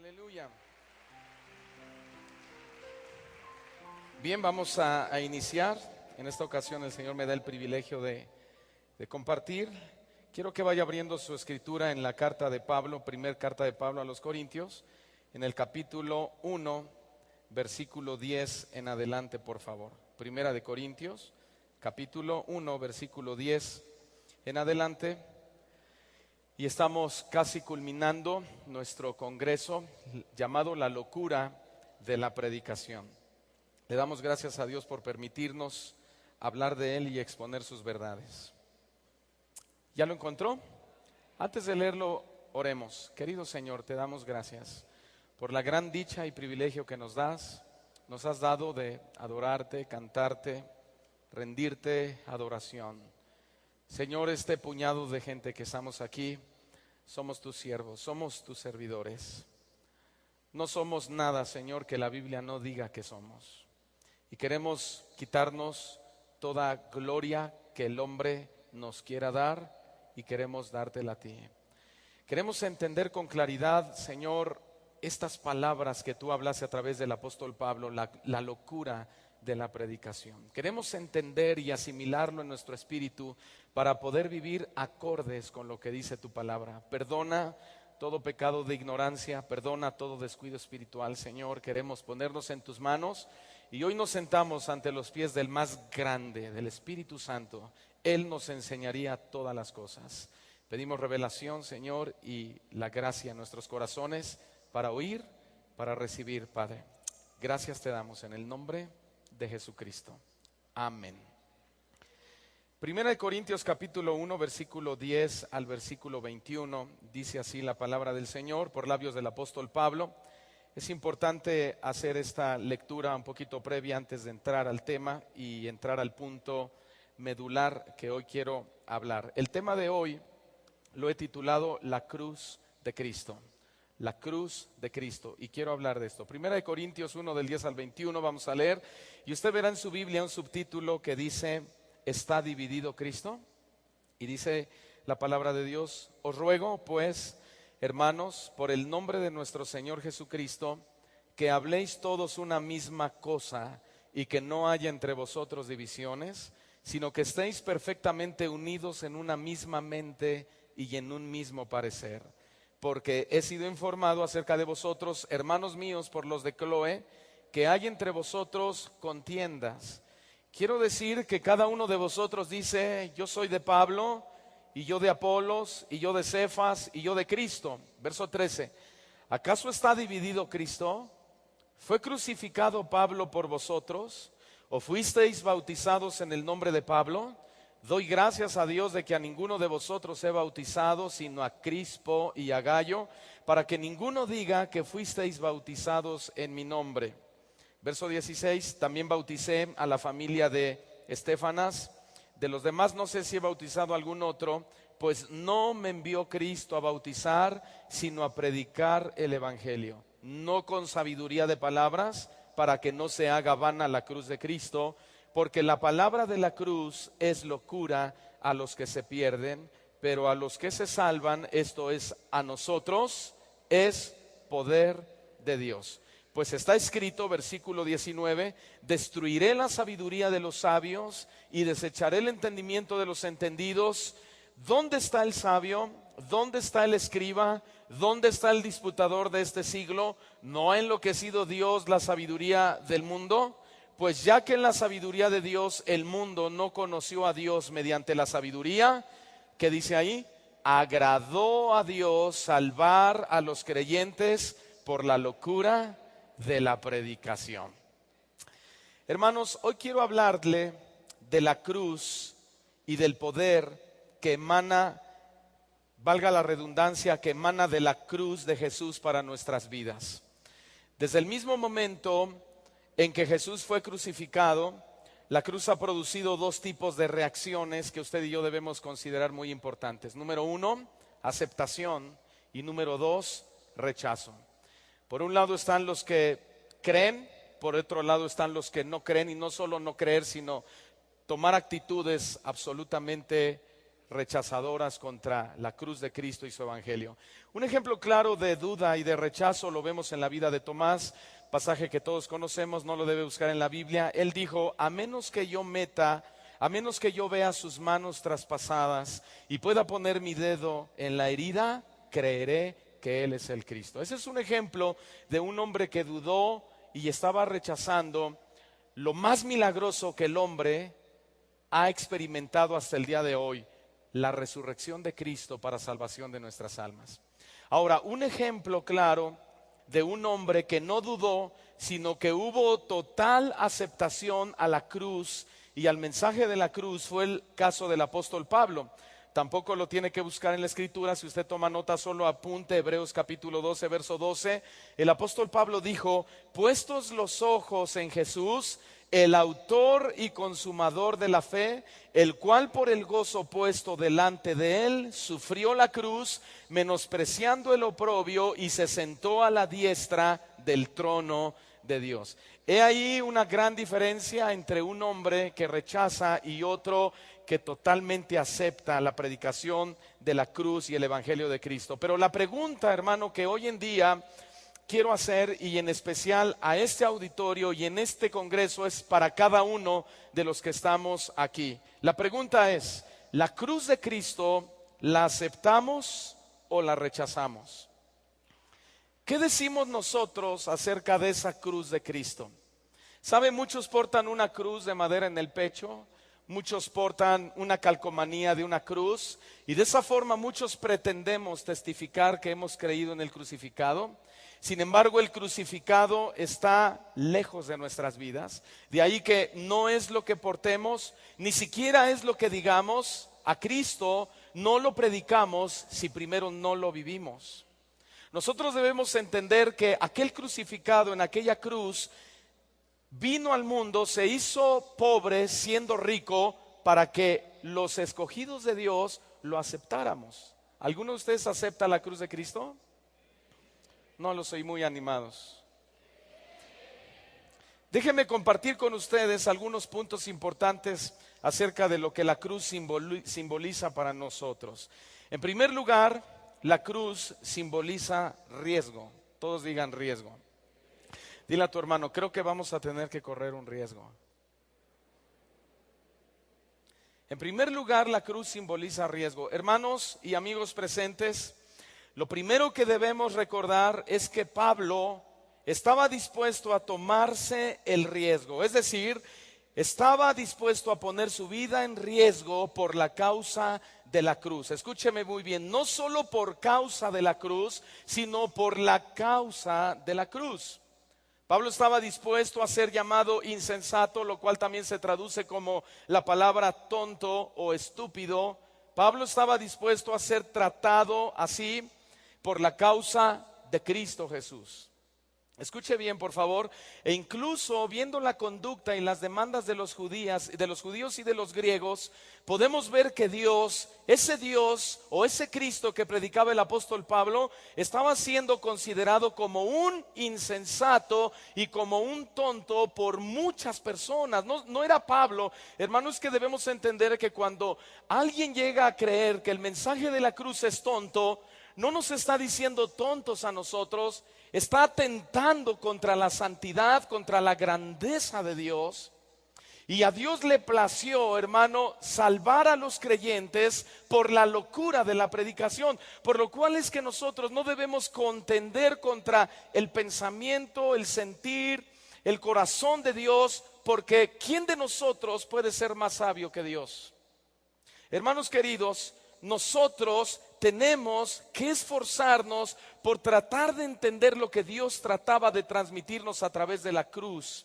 Aleluya. Bien, vamos a iniciar. En esta ocasión el Señor me da el privilegio de compartir. Quiero que vaya abriendo su escritura en la carta de Pablo, primer carta de Pablo a los Corintios, en el capítulo 1, versículo 10 en adelante, por favor. Primera de Corintios, capítulo 1, versículo 10 en adelante. Y estamos casi culminando nuestro congreso llamado La locura de la predicación. Le damos gracias a Dios por permitirnos hablar de Él y exponer sus verdades. ¿Ya lo encontró? Antes de leerlo, oremos. Querido Señor, te damos gracias por la gran dicha y privilegio que nos das. Nos has dado de adorarte, cantarte, rendirte adoración. Señor, este puñado de gente que estamos aquí, somos tus siervos, somos tus servidores. No somos nada, Señor, que la Biblia no diga que somos. Y queremos quitarnos toda gloria que el hombre nos quiera dar y queremos dártela a ti. Queremos entender con claridad, Señor, estas palabras que tú hablaste a través del apóstol Pablo, la locura de la predicación. Queremos entender y asimilarlo en nuestro espíritu para poder vivir acordes con lo que dice tu palabra. Perdona todo pecado de ignorancia, perdona todo descuido espiritual, Señor. Queremos ponernos en tus manos y hoy nos sentamos ante los pies del más grande, del Espíritu Santo. Él nos enseñaría todas las cosas. Pedimos revelación, Señor, y la gracia en nuestros corazones para oír, para recibir, Padre. Gracias te damos en el nombre de Jesucristo. Amén. Primera de Corintios capítulo 1, versículo 10 al versículo 21, dice así la palabra del Señor por labios del apóstol Pablo. Es importante hacer esta lectura un poquito previa antes de entrar al tema y entrar al punto medular que hoy quiero hablar. El tema de hoy lo he titulado La cruz de Cristo. La cruz de Cristo, y quiero hablar de esto. Primera de Corintios 1 del 10 al 21 vamos a leer, y usted verá en su Biblia un subtítulo que dice, ¿está dividido Cristo? Y dice la palabra de Dios, os ruego pues, hermanos, por el nombre de nuestro Señor Jesucristo, que habléis todos una misma cosa, y que no haya entre vosotros divisiones, sino que estéis perfectamente unidos en una misma mente y en un mismo parecer. Porque he sido informado acerca de vosotros, hermanos míos, por los de Cloé, que hay entre vosotros contiendas. Quiero decir que cada uno de vosotros dice, yo soy de Pablo, y yo de Apolos, y yo de Cefas, y yo de Cristo. Verso 13, ¿acaso está dividido Cristo? ¿Fue crucificado Pablo por vosotros? ¿O fuisteis bautizados en el nombre de Pablo? Doy gracias a Dios de que a ninguno de vosotros he bautizado, sino a Crispo y a Gayo, para que ninguno diga que fuisteis bautizados en mi nombre. Verso 16, también bauticé a la familia de Estéfanas. De los demás no sé si he bautizado a algún otro, pues no me envió Cristo a bautizar, sino a predicar el evangelio, no con sabiduría de palabras, para que no se haga vana la cruz de Cristo, porque la palabra de la cruz es locura a los que se pierden, pero a los que se salvan, esto es a nosotros, es poder de Dios. Pues está escrito, versículo 19, destruiré la sabiduría de los sabios y desecharé el entendimiento de los entendidos. ¿Dónde está el sabio? ¿Dónde está el escriba? ¿Dónde está el disputador de este siglo? ¿No ha enloquecido Dios la sabiduría del mundo? Pues ya que en la sabiduría de Dios el mundo no conoció a Dios mediante la sabiduría, ¿qué dice ahí? Agradó a Dios salvar a los creyentes por la locura de la predicación. Hermanos, hoy quiero hablarle de la cruz y del poder que emana, valga la redundancia, que emana de la cruz de Jesús para nuestras vidas. Desde el mismo momento en que Jesús fue crucificado, la cruz ha producido dos tipos de reacciones que usted y yo debemos considerar muy importantes. Número uno, aceptación, y número dos, rechazo. Por un lado están los que creen, por otro lado están los que no creen, y no solo no creer, sino tomar actitudes absolutamente rechazadoras contra la cruz de Cristo y su evangelio. Un ejemplo claro de duda y de rechazo lo vemos en la vida de Tomás, pasaje que todos conocemos, no lo debe buscar en la Biblia. Él dijo: a menos que yo vea sus manos traspasadas y pueda poner mi dedo en la herida, creeré que Él es el Cristo. Ese es un ejemplo de un hombre que dudó y estaba rechazando lo más milagroso que el hombre ha experimentado hasta el día de hoy: la resurrección de Cristo para salvación de nuestras almas. Ahora, un ejemplo claro de un hombre que no dudó, sino que hubo total aceptación a la cruz y al mensaje de la cruz, fue el caso del apóstol Pablo. Tampoco lo tiene que buscar en la escritura. Si usted toma nota, solo apunte Hebreos capítulo 12, verso 12. El apóstol Pablo dijo: puestos los ojos en Jesús, el autor y consumador de la fe, el cual por el gozo puesto delante de él sufrió la cruz, menospreciando el oprobio, y se sentó a la diestra del trono de Dios. He ahí una gran diferencia entre un hombre que rechaza y otro que totalmente acepta la predicación de la cruz y el evangelio de Cristo. Pero la pregunta, hermano, que hoy en día quiero hacer, y en especial a este auditorio y en este congreso, es para cada uno de los que estamos aquí. La pregunta es: ¿la cruz de Cristo la aceptamos o la rechazamos? ¿Qué decimos nosotros acerca de esa cruz de Cristo? ¿Sabe? Muchos portan una cruz de madera en el pecho, muchos portan una calcomanía de una cruz, y de esa forma muchos pretendemos testificar que hemos creído en el crucificado. Sin embargo, el crucificado está lejos de nuestras vidas. De ahí que no es lo que portemos, ni siquiera es lo que digamos. A Cristo no lo predicamos si primero no lo vivimos. Nosotros debemos entender que aquel crucificado en aquella cruz vino al mundo, se hizo pobre siendo rico, para que los escogidos de Dios lo aceptáramos. ¿Alguno de ustedes acepta la cruz de Cristo? No los oí muy animados. Déjenme compartir con ustedes algunos puntos importantes acerca de lo que la cruz simboliza para nosotros. En primer lugar, la cruz simboliza riesgo. Todos digan riesgo. Dile a tu hermano: creo que vamos a tener que correr un riesgo. En primer lugar, la cruz simboliza riesgo. Hermanos y amigos presentes, lo primero que debemos recordar es que Pablo estaba dispuesto a tomarse el riesgo. Es decir, estaba dispuesto a poner su vida en riesgo por la causa de la cruz. Escúcheme muy bien: no solo por causa de la cruz, sino por la causa de la cruz. Pablo estaba dispuesto a ser llamado insensato, lo cual también se traduce como la palabra tonto o estúpido. Pablo estaba dispuesto a ser tratado así por la causa de Cristo Jesús. Escuche bien, por favor. E incluso viendo la conducta y las demandas de los judíos y de los griegos, podemos ver que Dios o ese Cristo que predicaba el apóstol Pablo, estaba siendo considerado como un insensato y como un tonto por muchas personas. No era Pablo. Hermanos, que debemos entender que cuando alguien llega a creer que el mensaje de la cruz es tonto, no nos está diciendo tontos a nosotros, está atentando contra la santidad, contra la grandeza de Dios. Y a Dios le plació, hermano, salvar a los creyentes por la locura de la predicación. Por lo cual es que nosotros no debemos contender contra el pensamiento, el sentir, el corazón de Dios, porque ¿quién de nosotros puede ser más sabio que Dios? Hermanos queridos, nosotros tenemos que esforzarnos por tratar de entender lo que Dios trataba de transmitirnos a través de la cruz.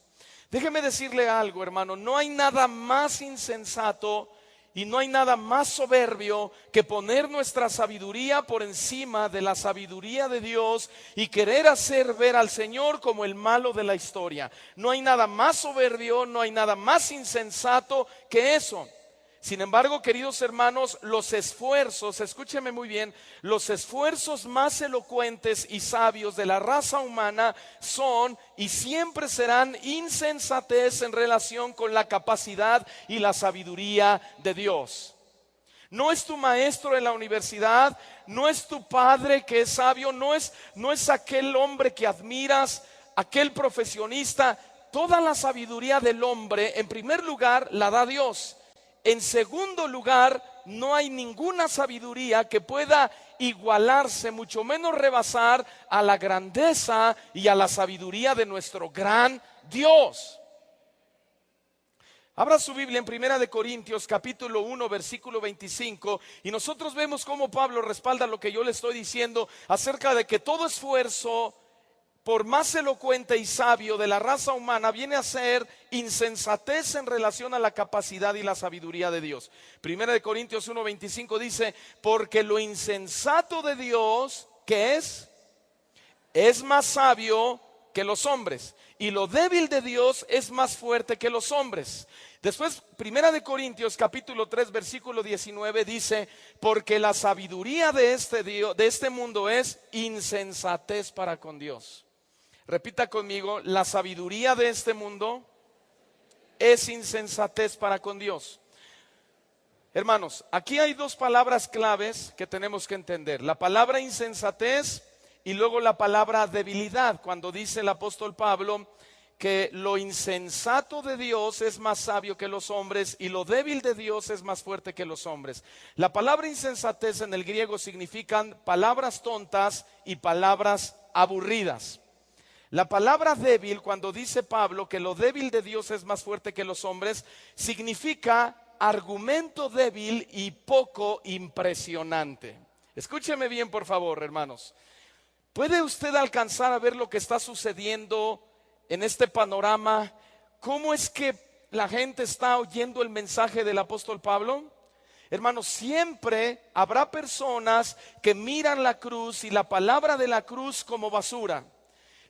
Déjeme decirle algo, hermano: no hay nada más insensato y no hay nada más soberbio que poner nuestra sabiduría por encima de la sabiduría de Dios y querer hacer ver al Señor como el malo de la historia. No hay nada más soberbio, no hay nada más insensato que eso. Sin embargo, queridos hermanos, los esfuerzos, escúcheme muy bien, los esfuerzos más elocuentes y sabios de la raza humana son y siempre serán insensatez en relación con la capacidad y la sabiduría de Dios. No es tu maestro en la universidad, no es tu padre que es sabio, no es aquel hombre que admiras, aquel profesionista. Toda la sabiduría del hombre, en primer lugar, la da Dios. En segundo lugar, no hay ninguna sabiduría que pueda igualarse, mucho menos rebasar a la grandeza y a la sabiduría de nuestro gran Dios. Abra su Biblia en Primera de Corintios capítulo 1 versículo 25 y nosotros vemos cómo Pablo respalda lo que yo le estoy diciendo acerca de que todo esfuerzo, por más elocuente y sabio de la raza humana, viene a ser insensatez en relación a la capacidad y la sabiduría de Dios. Primera de Corintios 1:25 dice: porque lo insensato de Dios, ¿qué es más sabio que los hombres, y lo débil de Dios es más fuerte que los hombres. Después, Primera de Corintios capítulo 3 versículo 19 dice: porque la sabiduría de este mundo es insensatez para con Dios. Repita conmigo: la sabiduría de este mundo es insensatez para con Dios. Hermanos, aquí hay dos palabras claves que tenemos que entender: la palabra insensatez y luego la palabra debilidad, cuando dice el apóstol Pablo que lo insensato de Dios es más sabio que los hombres y lo débil de Dios es más fuerte que los hombres. La palabra insensatez en el griego significan palabras tontas y palabras aburridas. La palabra débil, cuando dice Pablo que lo débil de Dios es más fuerte que los hombres, significa argumento débil y poco impresionante. Escúcheme bien, por favor, hermanos. ¿Puede usted alcanzar a ver lo que está sucediendo en este panorama? ¿Cómo es que la gente está oyendo el mensaje del apóstol Pablo? Hermanos, siempre habrá personas que miran la cruz y la palabra de la cruz como basura.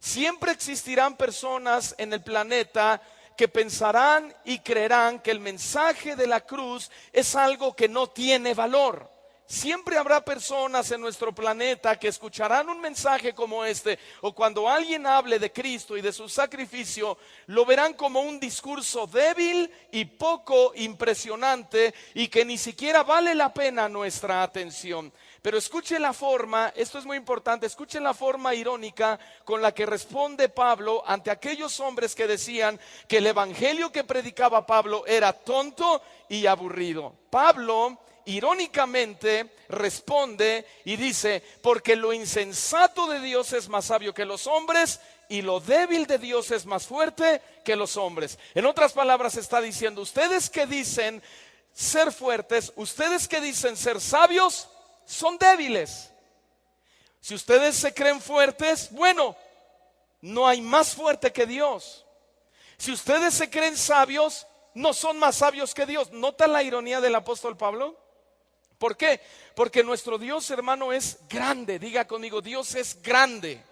Siempre existirán personas en el planeta que pensarán y creerán que el mensaje de la cruz es algo que no tiene valor. Siempre habrá personas en nuestro planeta que escucharán un mensaje como este, o cuando alguien hable de Cristo y de su sacrificio, lo verán como un discurso débil y poco impresionante y que ni siquiera vale la pena nuestra atención. Pero escuche la forma, esto es muy importante, escuche la forma irónica con la que responde Pablo ante aquellos hombres que decían que el evangelio que predicaba Pablo era tonto y aburrido. Pablo irónicamente responde y dice: porque lo insensato de Dios es más sabio que los hombres y lo débil de Dios es más fuerte que los hombres. En otras palabras está diciendo: ustedes que dicen ser fuertes, ustedes que dicen ser sabios, son débiles. Si ustedes se creen fuertes, bueno, no hay más fuerte que Dios. Si ustedes se creen sabios, no son más sabios que Dios. ¿Nota la ironía del apóstol Pablo? ¿Por qué? Porque nuestro Dios, hermano, es grande. Diga conmigo: Dios es grande.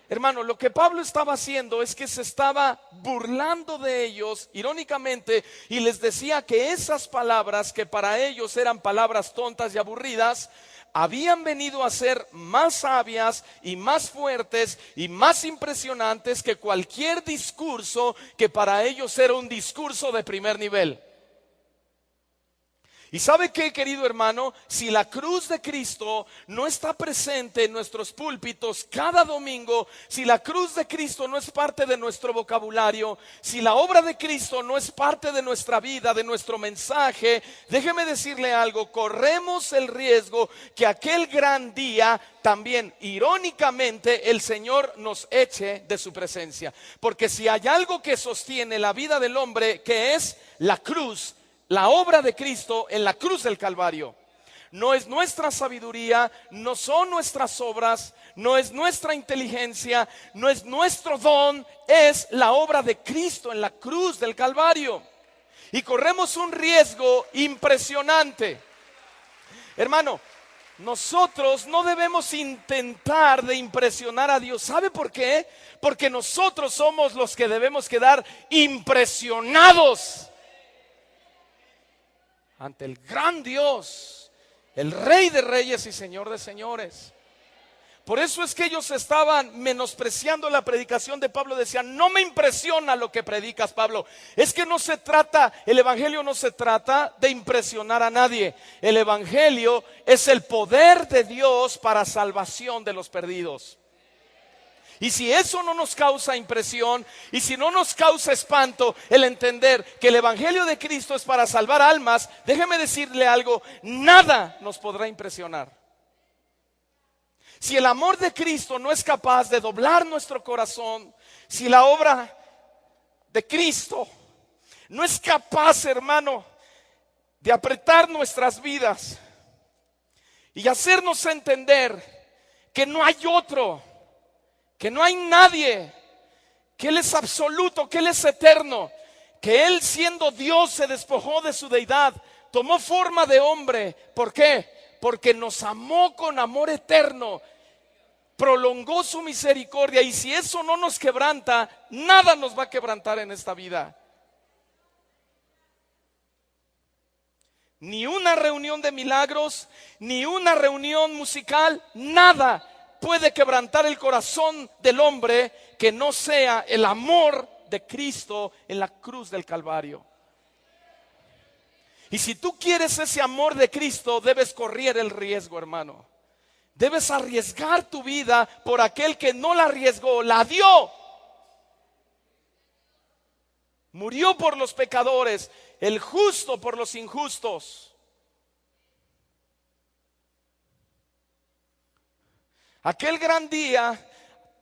Hermano, lo que Pablo estaba haciendo es que se estaba burlando de ellos, irónicamente, y les decía que esas palabras que para ellos eran palabras tontas y aburridas, habían venido a ser más sabias y más fuertes y más impresionantes que cualquier discurso que para ellos era un discurso de primer nivel. ¿Y sabe qué, querido hermano? Si la cruz de Cristo no está presente en nuestros púlpitos cada domingo, si la cruz de Cristo no es parte de nuestro vocabulario, si la obra de Cristo no es parte de nuestra vida, de nuestro mensaje, déjeme decirle algo: corremos el riesgo que aquel gran día también, irónicamente, el Señor nos eche de su presencia. Porque si hay algo que sostiene la vida del hombre, que es la cruz, la obra de Cristo en la cruz del Calvario. No es nuestra sabiduría, no son nuestras obras, no es nuestra inteligencia, no es nuestro don, es la obra de Cristo en la cruz del Calvario. Y corremos un riesgo impresionante. Hermano, nosotros no debemos intentar de impresionar a Dios. ¿Sabe por qué? Porque nosotros somos los que debemos quedar impresionados ante el gran Dios, el Rey de Reyes y Señor de Señores. Por eso es que ellos estaban menospreciando la predicación de Pablo. Decían: no me impresiona lo que predicas, Pablo. Es que no se trata, el evangelio no se trata de impresionar a nadie. El evangelio es el poder de Dios para salvación de los perdidos. Y si eso no nos causa impresión, y si no nos causa espanto el entender que el evangelio de Cristo es para salvar almas, déjeme decirle algo: nada nos podrá impresionar. Si el amor de Cristo no es capaz de doblar nuestro corazón, si la obra de Cristo no es capaz, hermano, de apretar nuestras vidas y hacernos entender que no hay otro, que no hay nadie, que Él es absoluto, que Él es eterno, que Él, siendo Dios, se despojó de su deidad, tomó forma de hombre. ¿Por qué? Porque nos amó con amor eterno, prolongó su misericordia. Y si eso no nos quebranta, nada nos va a quebrantar en esta vida. Ni una reunión de milagros, ni una reunión musical, nada puede quebrantar el corazón del hombre que no sea el amor de Cristo en la cruz del Calvario. Y si tú quieres ese amor de Cristo, debes correr el riesgo, hermano. Debes arriesgar tu vida por aquel que no la arriesgó, la dio. Murió por los pecadores, el justo por los injustos. Aquel gran día,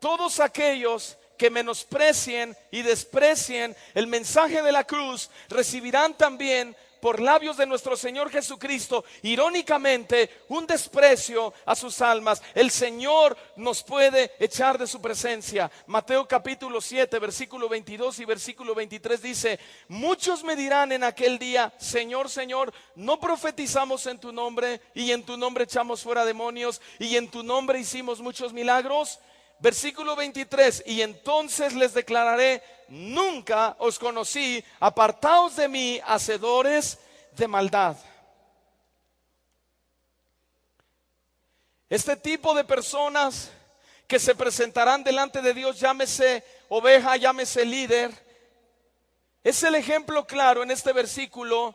todos aquellos que menosprecien y desprecien el mensaje de la cruz recibirán también por labios de nuestro Señor Jesucristo, irónicamente, un desprecio a sus almas. El Señor nos puede echar de su presencia. Mateo capítulo 7, versículo 22 y versículo 23 dice: muchos me dirán en aquel día: Señor, Señor, ¿no profetizamos en tu nombre, y en tu nombre echamos fuera demonios, y en tu nombre hicimos muchos milagros? Versículo 23: y entonces les declararé: nunca os conocí, apartaos de mí, hacedores de maldad. Este tipo de personas que se presentarán delante de Dios, llámese oveja, llámese líder, es el ejemplo claro en este versículo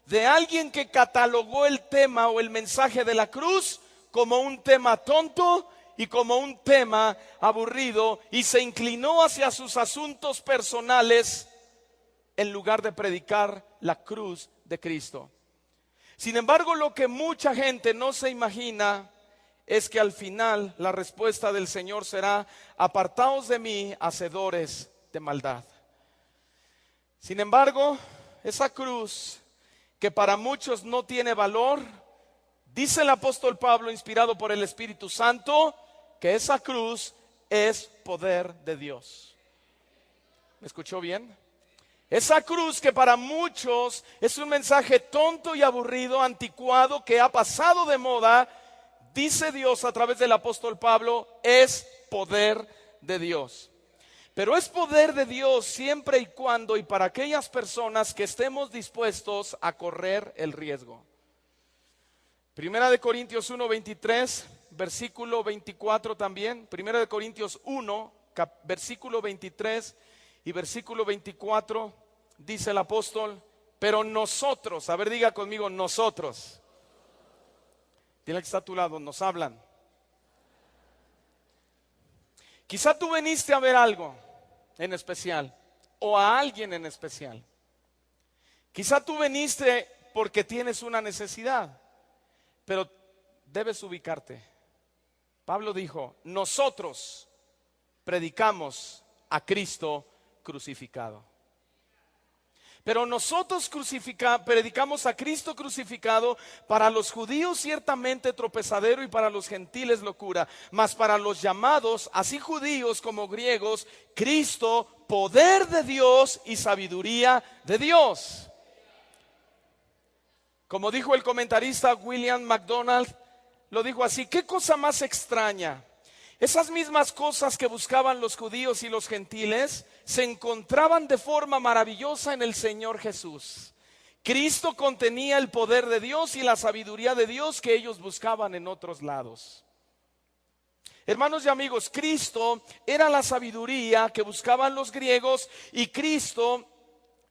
de alguien que catalogó el tema o el mensaje de la cruz como un tema tonto y como un tema aburrido, y se inclinó hacia sus asuntos personales en lugar de predicar la cruz de Cristo. Sin embargo, lo que mucha gente no se imagina es que al final la respuesta del Señor será: apartaos de mí, hacedores de maldad. Sin embargo, esa cruz que para muchos no tiene valor, dice el apóstol Pablo, inspirado por el Espíritu Santo, que esa cruz es poder de Dios. ¿Me escuchó bien? Esa cruz que para muchos es un mensaje tonto y aburrido, anticuado, que ha pasado de moda, dice Dios a través del apóstol Pablo, es poder de Dios. Pero es poder de Dios siempre y cuando y para aquellas personas que estemos dispuestos a correr el riesgo. Primera de Corintios 1, 23, versículo 24 también. Primera de Corintios 1, versículo 23 y versículo 24, dice el apóstol: pero nosotros, a ver, diga conmigo, nosotros. Dile que está a tu lado, nos hablan. Quizá tú viniste a ver algo en especial, o a alguien en especial. Quizá tú viniste porque tienes una necesidad, pero debes ubicarte. Pablo dijo: nosotros predicamos a Cristo crucificado. Pero nosotros predicamos a Cristo crucificado, para los judíos ciertamente tropezadero y para los gentiles locura, mas para los llamados, así judíos como griegos, Cristo, poder de Dios y sabiduría de Dios. Como dijo el comentarista William MacDonald, lo dijo así: ¿qué cosa más extraña? Esas mismas cosas que buscaban los judíos y los gentiles se encontraban de forma maravillosa en el Señor Jesús. Cristo contenía el poder de Dios y la sabiduría de Dios que ellos buscaban en otros lados. Hermanos y amigos, Cristo era la sabiduría que buscaban los griegos y Cristo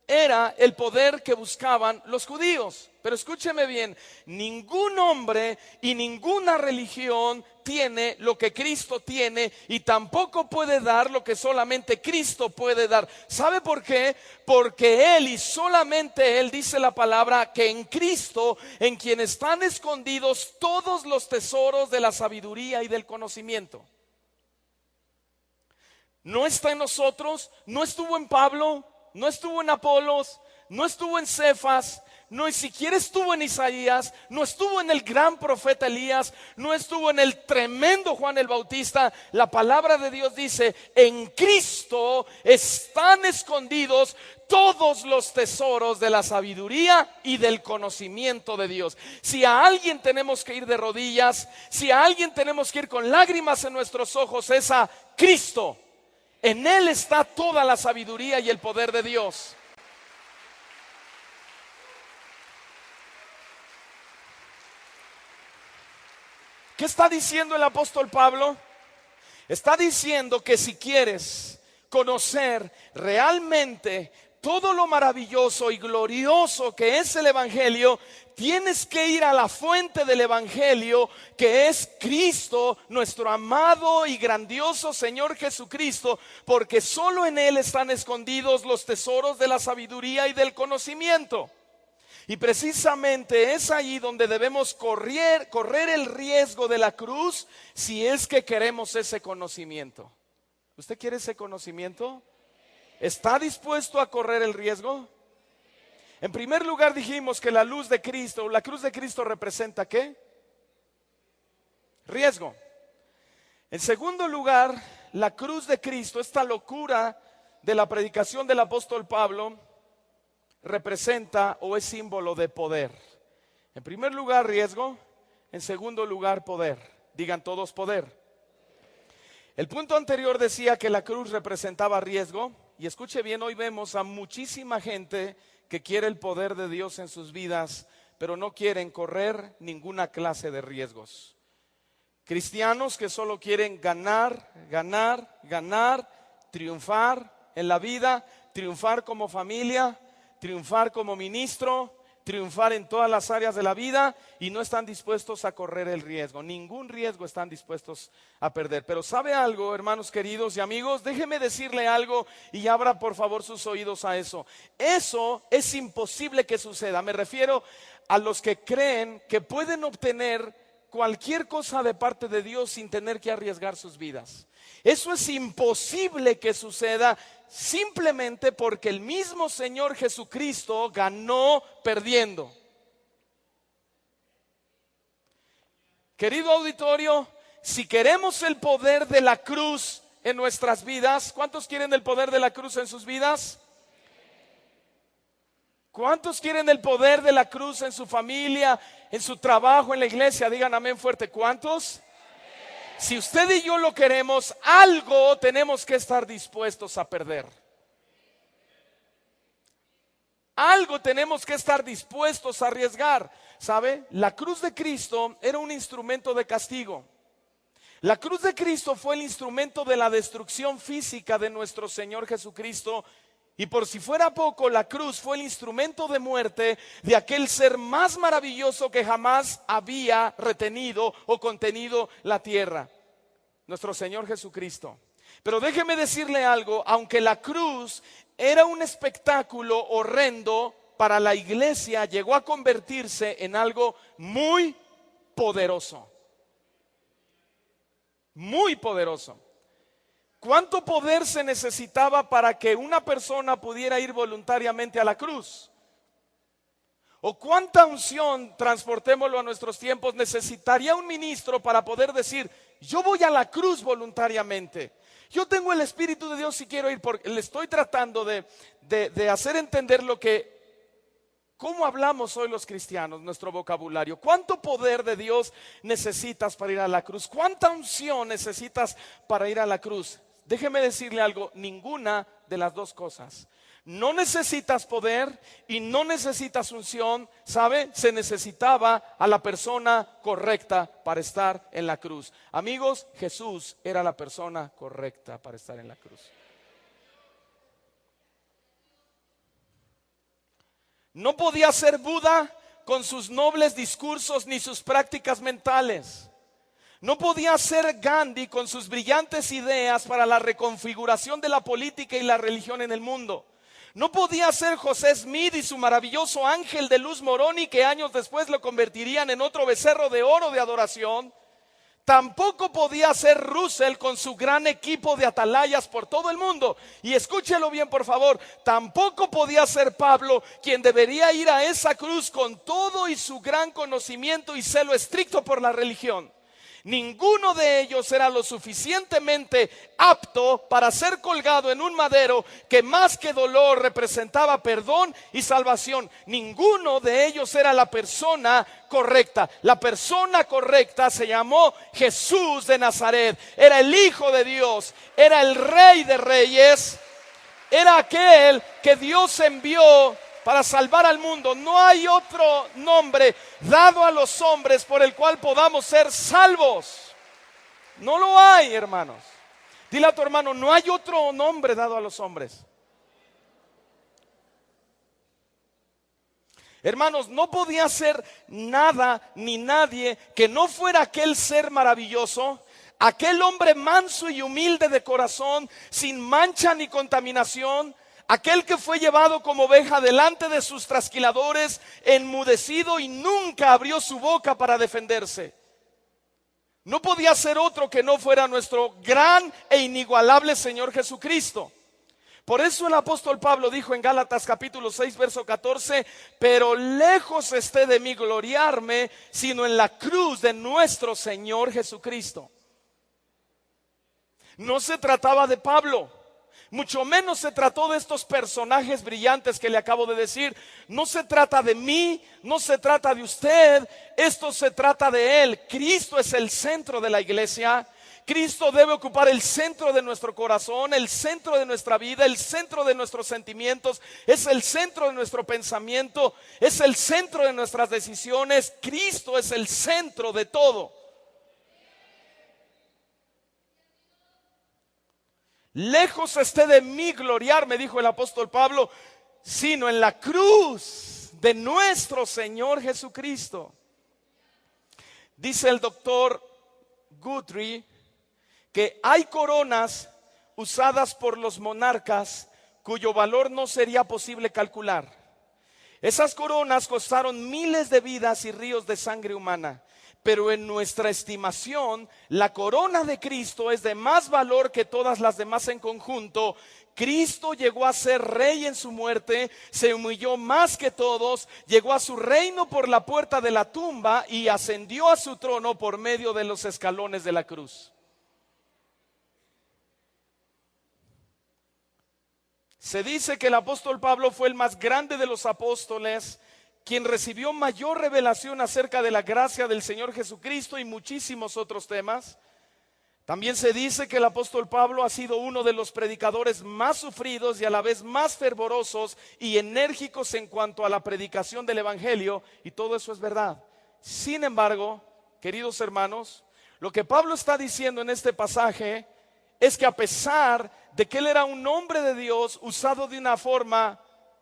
era el poder que buscaban los judíos. Pero escúcheme bien, ningún hombre y ninguna religión tiene lo que Cristo tiene y tampoco puede dar lo que solamente Cristo puede dar. ¿Sabe por qué? Porque Él y solamente Él, dice la palabra, que en Cristo, en quien están escondidos todos los tesoros de la sabiduría y del conocimiento. No está en nosotros, no estuvo en Pablo, no estuvo en Apolos, no estuvo en Cefas, no ni siquiera estuvo en Isaías, no estuvo en el gran profeta Elías, no estuvo en el tremendo Juan el Bautista. La palabra de Dios dice: en Cristo están escondidos todos los tesoros de la sabiduría y del conocimiento de Dios. Si a alguien tenemos que ir de rodillas, si a alguien tenemos que ir con lágrimas en nuestros ojos, es a Cristo. En Él está toda la sabiduría y el poder de Dios. ¿Qué está diciendo el apóstol Pablo? Está diciendo que si quieres conocer realmente todo lo maravilloso y glorioso que es el Evangelio, tienes que ir a la fuente del Evangelio, que es Cristo, nuestro amado y grandioso Señor Jesucristo, porque solo en Él están escondidos los tesoros de la sabiduría y del conocimiento. Y precisamente es ahí donde debemos correr el riesgo de la cruz, si es que queremos ese conocimiento. ¿Usted quiere ese conocimiento? ¿Está dispuesto a correr el riesgo? En primer lugar dijimos que la cruz de Cristo representa ¿qué? Riesgo. En segundo lugar, la cruz de Cristo, esta locura de la predicación del apóstol Pablo, representa o es símbolo de poder. En primer lugar, riesgo. En segundo lugar, poder. Digan todos: poder. El punto anterior decía que la cruz representaba riesgo. Y escuche bien, hoy vemos a muchísima gente que quiere el poder de Dios en sus vidas, pero no quieren correr ninguna clase de riesgos. Cristianos que solo quieren ganar, triunfar en la vida, triunfar como familia, triunfar como ministro, triunfar en todas las áreas de la vida, y no están dispuestos a correr el riesgo. Ningún riesgo están dispuestos a perder. Pero ¿sabe algo, hermanos queridos y amigos? Déjeme decirle algo y abra por favor sus oídos a eso. Eso es imposible que suceda. Me refiero a los que creen que pueden obtener cualquier cosa de parte de Dios sin tener que arriesgar sus vidas. Eso es imposible que suceda, simplemente porque el mismo Señor Jesucristo ganó perdiendo. Querido auditorio, si queremos el poder de la cruz en nuestras vidas, ¿cuántos quieren el poder de la cruz en sus vidas? ¿Cuántos quieren el poder de la cruz en su familia, en su trabajo, en la iglesia? Digan amén fuerte. ¿Cuántos? Si usted y yo lo queremos, algo tenemos que estar dispuestos a perder. Algo tenemos que estar dispuestos a arriesgar. ¿Sabe? La cruz de Cristo era un instrumento de castigo. La cruz de Cristo fue el instrumento de la destrucción física de nuestro Señor Jesucristo. Y por si fuera poco, la cruz fue el instrumento de muerte de aquel ser más maravilloso que jamás había retenido o contenido la tierra, nuestro Señor Jesucristo. Pero déjeme decirle algo: aunque la cruz era un espectáculo horrendo para la iglesia, llegó a convertirse en algo muy poderoso. Muy poderoso. ¿Cuánto poder se necesitaba para que una persona pudiera ir voluntariamente a la cruz? ¿O cuánta unción, transportémoslo a nuestros tiempos, necesitaría un ministro para poder decir: yo voy a la cruz voluntariamente? Yo tengo el Espíritu de Dios si quiero ir, porque le estoy tratando de hacer entender cómo hablamos hoy los cristianos, nuestro vocabulario. ¿Cuánto poder de Dios necesitas para ir a la cruz? ¿Cuánta unción necesitas para ir a la cruz? Déjeme decirle algo: ninguna de las dos cosas. No necesitas poder y no necesitas unción, ¿sabe? Se necesitaba a la persona correcta para estar en la cruz. Amigos, Jesús era la persona correcta para estar en la cruz. No podía ser Buda con sus nobles discursos ni sus prácticas mentales. No podía ser Gandhi con sus brillantes ideas para la reconfiguración de la política y la religión en el mundo. No podía ser José Smith y su maravilloso ángel de luz Moroni, que años después lo convertirían en otro becerro de oro de adoración. Tampoco podía ser Russell con su gran equipo de atalayas por todo el mundo. Y escúchelo bien, por favor. Tampoco podía ser Pablo, quien debería ir a esa cruz con todo y su gran conocimiento y celo estricto por la religión. Ninguno de ellos era lo suficientemente apto para ser colgado en un madero que más que dolor representaba perdón y salvación. Ninguno de ellos era la persona correcta. La persona correcta se llamó Jesús de Nazaret. Era el Hijo de Dios, era el Rey de Reyes, era aquel que Dios envió para salvar al mundo. No hay otro nombre dado a los hombres por el cual podamos ser salvos. No lo hay, hermanos. Dile a tu hermano, no hay otro nombre dado a los hombres. Hermanos, no podía ser nada ni nadie que no fuera aquel ser maravilloso, aquel hombre manso y humilde de corazón, sin mancha ni contaminación, aquel que fue llevado como oveja delante de sus trasquiladores, enmudecido y nunca abrió su boca para defenderse. No podía ser otro que no fuera nuestro gran e inigualable Señor Jesucristo. Por eso el apóstol Pablo dijo en Gálatas capítulo 6 verso 14: pero lejos esté de mí gloriarme, sino en la cruz de nuestro Señor Jesucristo. No se trataba de Pablo, mucho menos se trató de estos personajes brillantes que le acabo de decir. No se trata de mí, no se trata de usted, esto se trata de Él. Cristo es el centro de la iglesia. Cristo debe ocupar el centro de nuestro corazón, el centro de nuestra vida, el centro de nuestros sentimientos, es el centro de nuestro pensamiento, es el centro de nuestras decisiones. Cristo es el centro de todo. Lejos esté de mí gloriarme, dijo el apóstol Pablo, sino en la cruz de nuestro Señor Jesucristo. Dice el doctor Guthrie que hay coronas usadas por los monarcas cuyo valor no sería posible calcular. Esas coronas costaron miles de vidas y ríos de sangre humana. Pero en nuestra estimación, la corona de Cristo es de más valor que todas las demás en conjunto. Cristo llegó a ser rey en su muerte, se humilló más que todos, llegó a su reino por la puerta de la tumba y ascendió a su trono por medio de los escalones de la cruz. Se dice que el apóstol Pablo fue el más grande de los apóstoles, quien recibió mayor revelación acerca de la gracia del Señor Jesucristo y muchísimos otros temas. También se dice que el apóstol Pablo ha sido uno de los predicadores más sufridos y a la vez más fervorosos y enérgicos en cuanto a la predicación del evangelio, y todo eso es verdad. Sin embargo, queridos hermanos, lo que Pablo está diciendo en este pasaje es que a pesar de que él era un hombre de Dios usado de una forma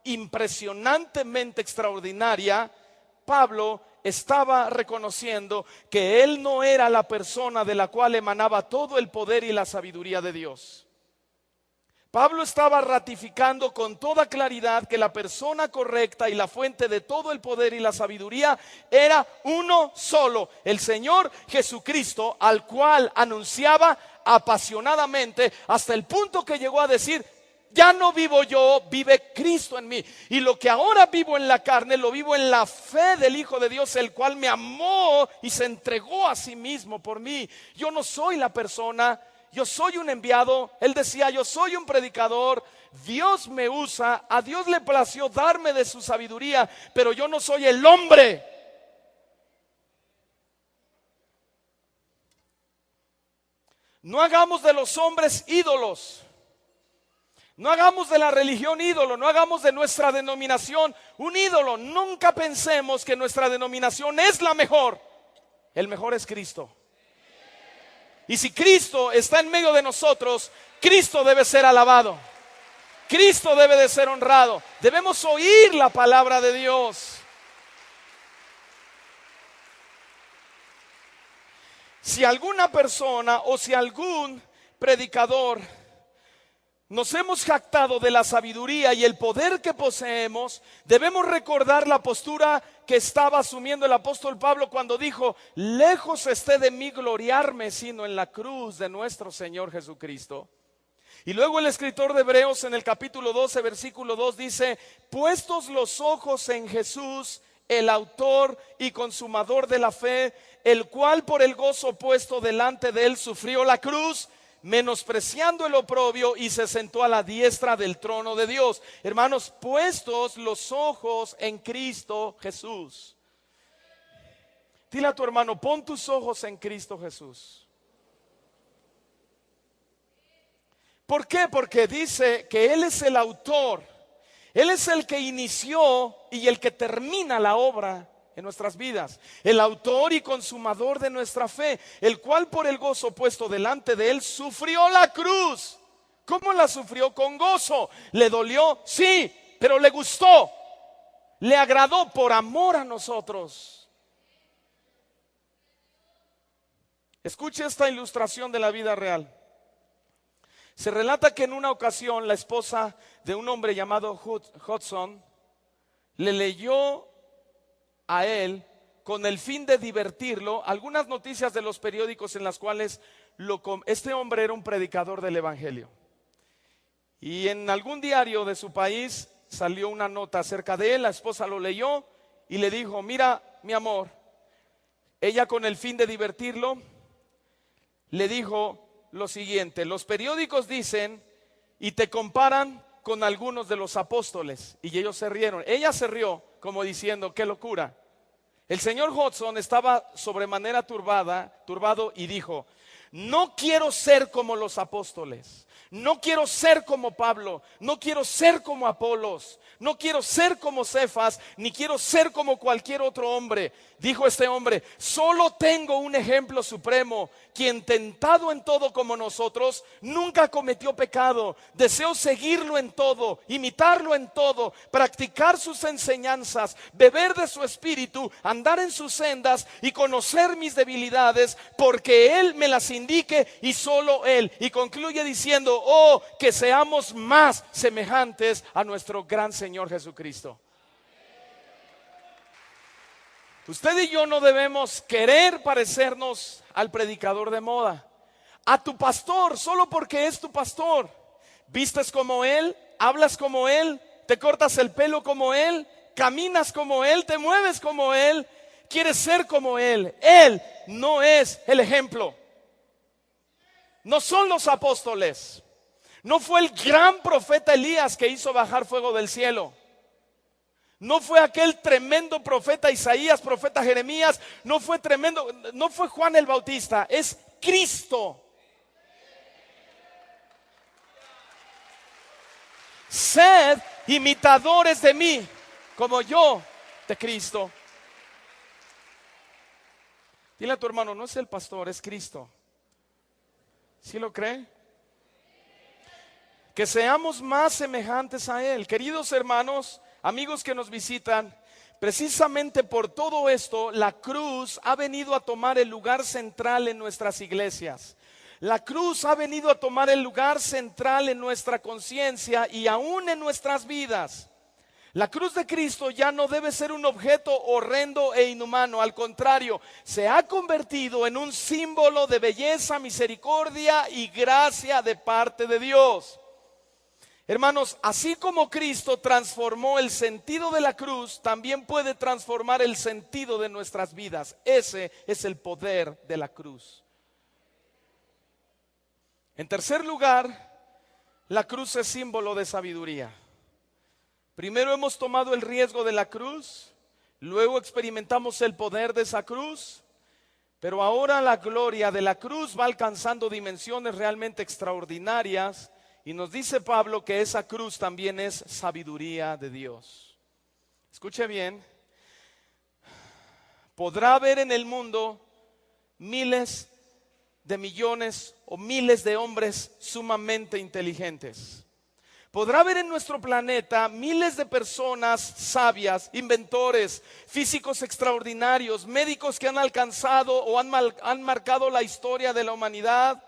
impresionantemente extraordinaria, Pablo estaba reconociendo que él no era la persona de la cual emanaba todo el poder y la sabiduría de Dios. Pablo estaba ratificando con toda claridad que la persona correcta y la fuente de todo el poder y la sabiduría era uno solo, el Señor Jesucristo, al cual anunciaba apasionadamente hasta el punto que llegó a decir: ya no vivo yo, vive Cristo en mí. Y lo que ahora vivo en la carne, lo vivo en la fe del Hijo de Dios, el cual me amó y se entregó a sí mismo por mí. Yo no soy la persona, yo soy un enviado. Él decía: yo soy un predicador. Dios me usa, a Dios le plació darme de su sabiduría, pero yo no soy el hombre. No hagamos de los hombres ídolos. No hagamos de la religión ídolo, no hagamos de nuestra denominación un ídolo. Nunca pensemos que nuestra denominación es la mejor. El mejor es Cristo. Y si Cristo está en medio de nosotros, Cristo debe ser alabado. Cristo debe de ser honrado. Debemos oír la palabra de Dios. Si alguna persona o si algún predicador nos hemos jactado de la sabiduría y el poder que poseemos, debemos recordar la postura que estaba asumiendo el apóstol Pablo cuando dijo: lejos esté de mí gloriarme, sino en la cruz de nuestro Señor Jesucristo. Y luego el escritor de Hebreos en el capítulo 12, versículo 2 dice: puestos los ojos en Jesús, el autor y consumador de la fe, el cual por el gozo puesto delante de él sufrió la cruz, menospreciando el oprobio, y se sentó a la diestra del trono de Dios. Hermanos, puestos los ojos en Cristo Jesús. Dile a tu hermano: pon tus ojos en Cristo Jesús. ¿Por qué? Porque dice que Él es el autor, Él es el que inició y el que termina la obra en nuestras vidas, el autor y consumador de nuestra fe, el cual por el gozo puesto delante de él sufrió la cruz. ¿Cómo la sufrió? Con gozo. ¿Le dolió? Sí, pero le gustó, le agradó por amor a nosotros. Escuche esta ilustración de la vida real. Se relata que en una ocasión la esposa de un hombre llamado Hudson le leyó a él, con el fin de divertirlo, algunas noticias de los periódicos en las cuales este hombre era un predicador del evangelio. Y en algún diario de su país salió una nota acerca de él. La esposa lo leyó y le dijo: mira, mi amor. Ella, con el fin de divertirlo, le dijo lo siguiente: los periódicos dicen y te comparan con algunos de los apóstoles. Y ellos se rieron. Ella se rió como diciendo: qué locura. El señor Hudson estaba sobremanera turbado y dijo: no quiero ser como los apóstoles, no quiero ser como Pablo, no quiero ser como Apolos, no quiero ser como Cefas, ni quiero ser como cualquier otro hombre. Dijo este hombre: solo tengo un ejemplo supremo, quien tentado en todo como nosotros, nunca cometió pecado. Deseo seguirlo en todo, imitarlo en todo, practicar sus enseñanzas, beber de su espíritu, andar en sus sendas y conocer mis debilidades, porque Él me las indique y solo Él. Y concluye diciendo: oh, que seamos más semejantes a nuestro gran Señor Jesucristo. Usted y yo no debemos querer parecernos al predicador de moda, a tu pastor, solo porque es tu pastor. Vistes como él, hablas como él, te cortas el pelo como él, caminas como él, te mueves como él, quieres ser como él. Él no es el ejemplo. No son los apóstoles. No fue el gran profeta Elías que hizo bajar fuego del cielo. No fue aquel tremendo profeta Isaías, profeta Jeremías. No fue Juan el Bautista. Es Cristo. Sed imitadores de mí, como yo de Cristo. Dile a tu hermano: no es el pastor, es Cristo. ¿Sí lo cree? Que seamos más semejantes a Él. Queridos hermanos, amigos que nos visitan, precisamente por todo esto, la cruz ha venido a tomar el lugar central en nuestras iglesias. La cruz ha venido a tomar el lugar central en nuestra conciencia y aún en nuestras vidas. La cruz de Cristo ya no debe ser un objeto horrendo e inhumano. Al contrario, se ha convertido en un símbolo de belleza, misericordia y gracia de parte de Dios. Hermanos, así como Cristo transformó el sentido de la cruz, también puede transformar el sentido de nuestras vidas. Ese es el poder de la cruz. En tercer lugar, la cruz es símbolo de sabiduría. Primero hemos tomado el riesgo de la cruz, luego experimentamos el poder de esa cruz, pero ahora la gloria de la cruz va alcanzando dimensiones realmente extraordinarias Y nos dice Pablo que esa cruz también es sabiduría de Dios. Escuche bien, podrá haber en el mundo miles de millones o miles de hombres sumamente inteligentes. Podrá haber en nuestro planeta miles de personas sabias, inventores, físicos extraordinarios, médicos que han alcanzado o han marcado la historia de la humanidad,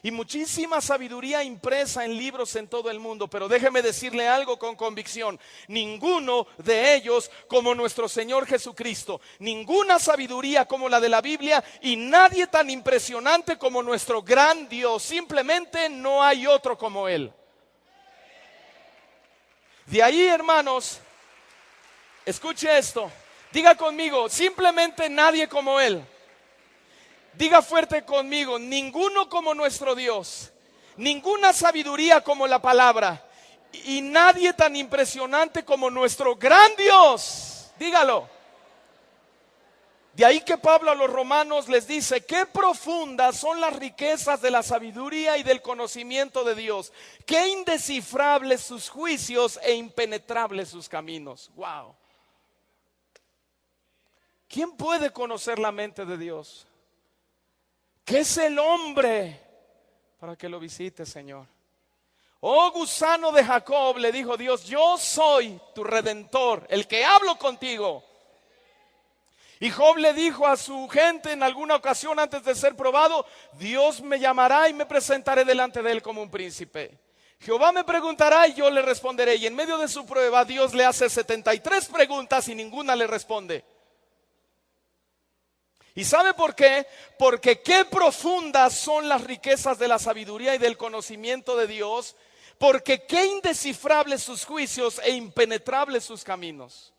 y muchísima sabiduría impresa en libros en todo el mundo. Pero déjeme decirle algo con convicción: ninguno de ellos como nuestro Señor Jesucristo, ninguna sabiduría como la de la Biblia, y nadie tan impresionante como nuestro gran Dios. Simplemente no hay otro como Él. De ahí, hermanos, escuche esto, diga conmigo: simplemente nadie como Él. Diga fuerte conmigo: ninguno como nuestro Dios, ninguna sabiduría como la palabra, y nadie tan impresionante como nuestro gran Dios. Dígalo. De ahí que Pablo a los romanos les dice: qué profundas son las riquezas de la sabiduría y del conocimiento de Dios, qué indescifrables sus juicios e impenetrables sus caminos. Wow. ¿Quién puede conocer la mente de Dios? ¿Qué es el hombre para que lo visite, Señor? Oh gusano de Jacob, le dijo Dios, yo soy tu redentor, el que hablo contigo. Y Job le dijo a su gente en alguna ocasión antes de ser probado: Dios me llamará y me presentaré delante de él como un príncipe. Jehová me preguntará y yo le responderé. Y en medio de su prueba Dios le hace 73 preguntas y ninguna le responde. ¿Y sabe por qué? Porque qué profundas son las riquezas de la sabiduría y del conocimiento de Dios, porque qué indescifrables sus juicios e impenetrables sus caminos.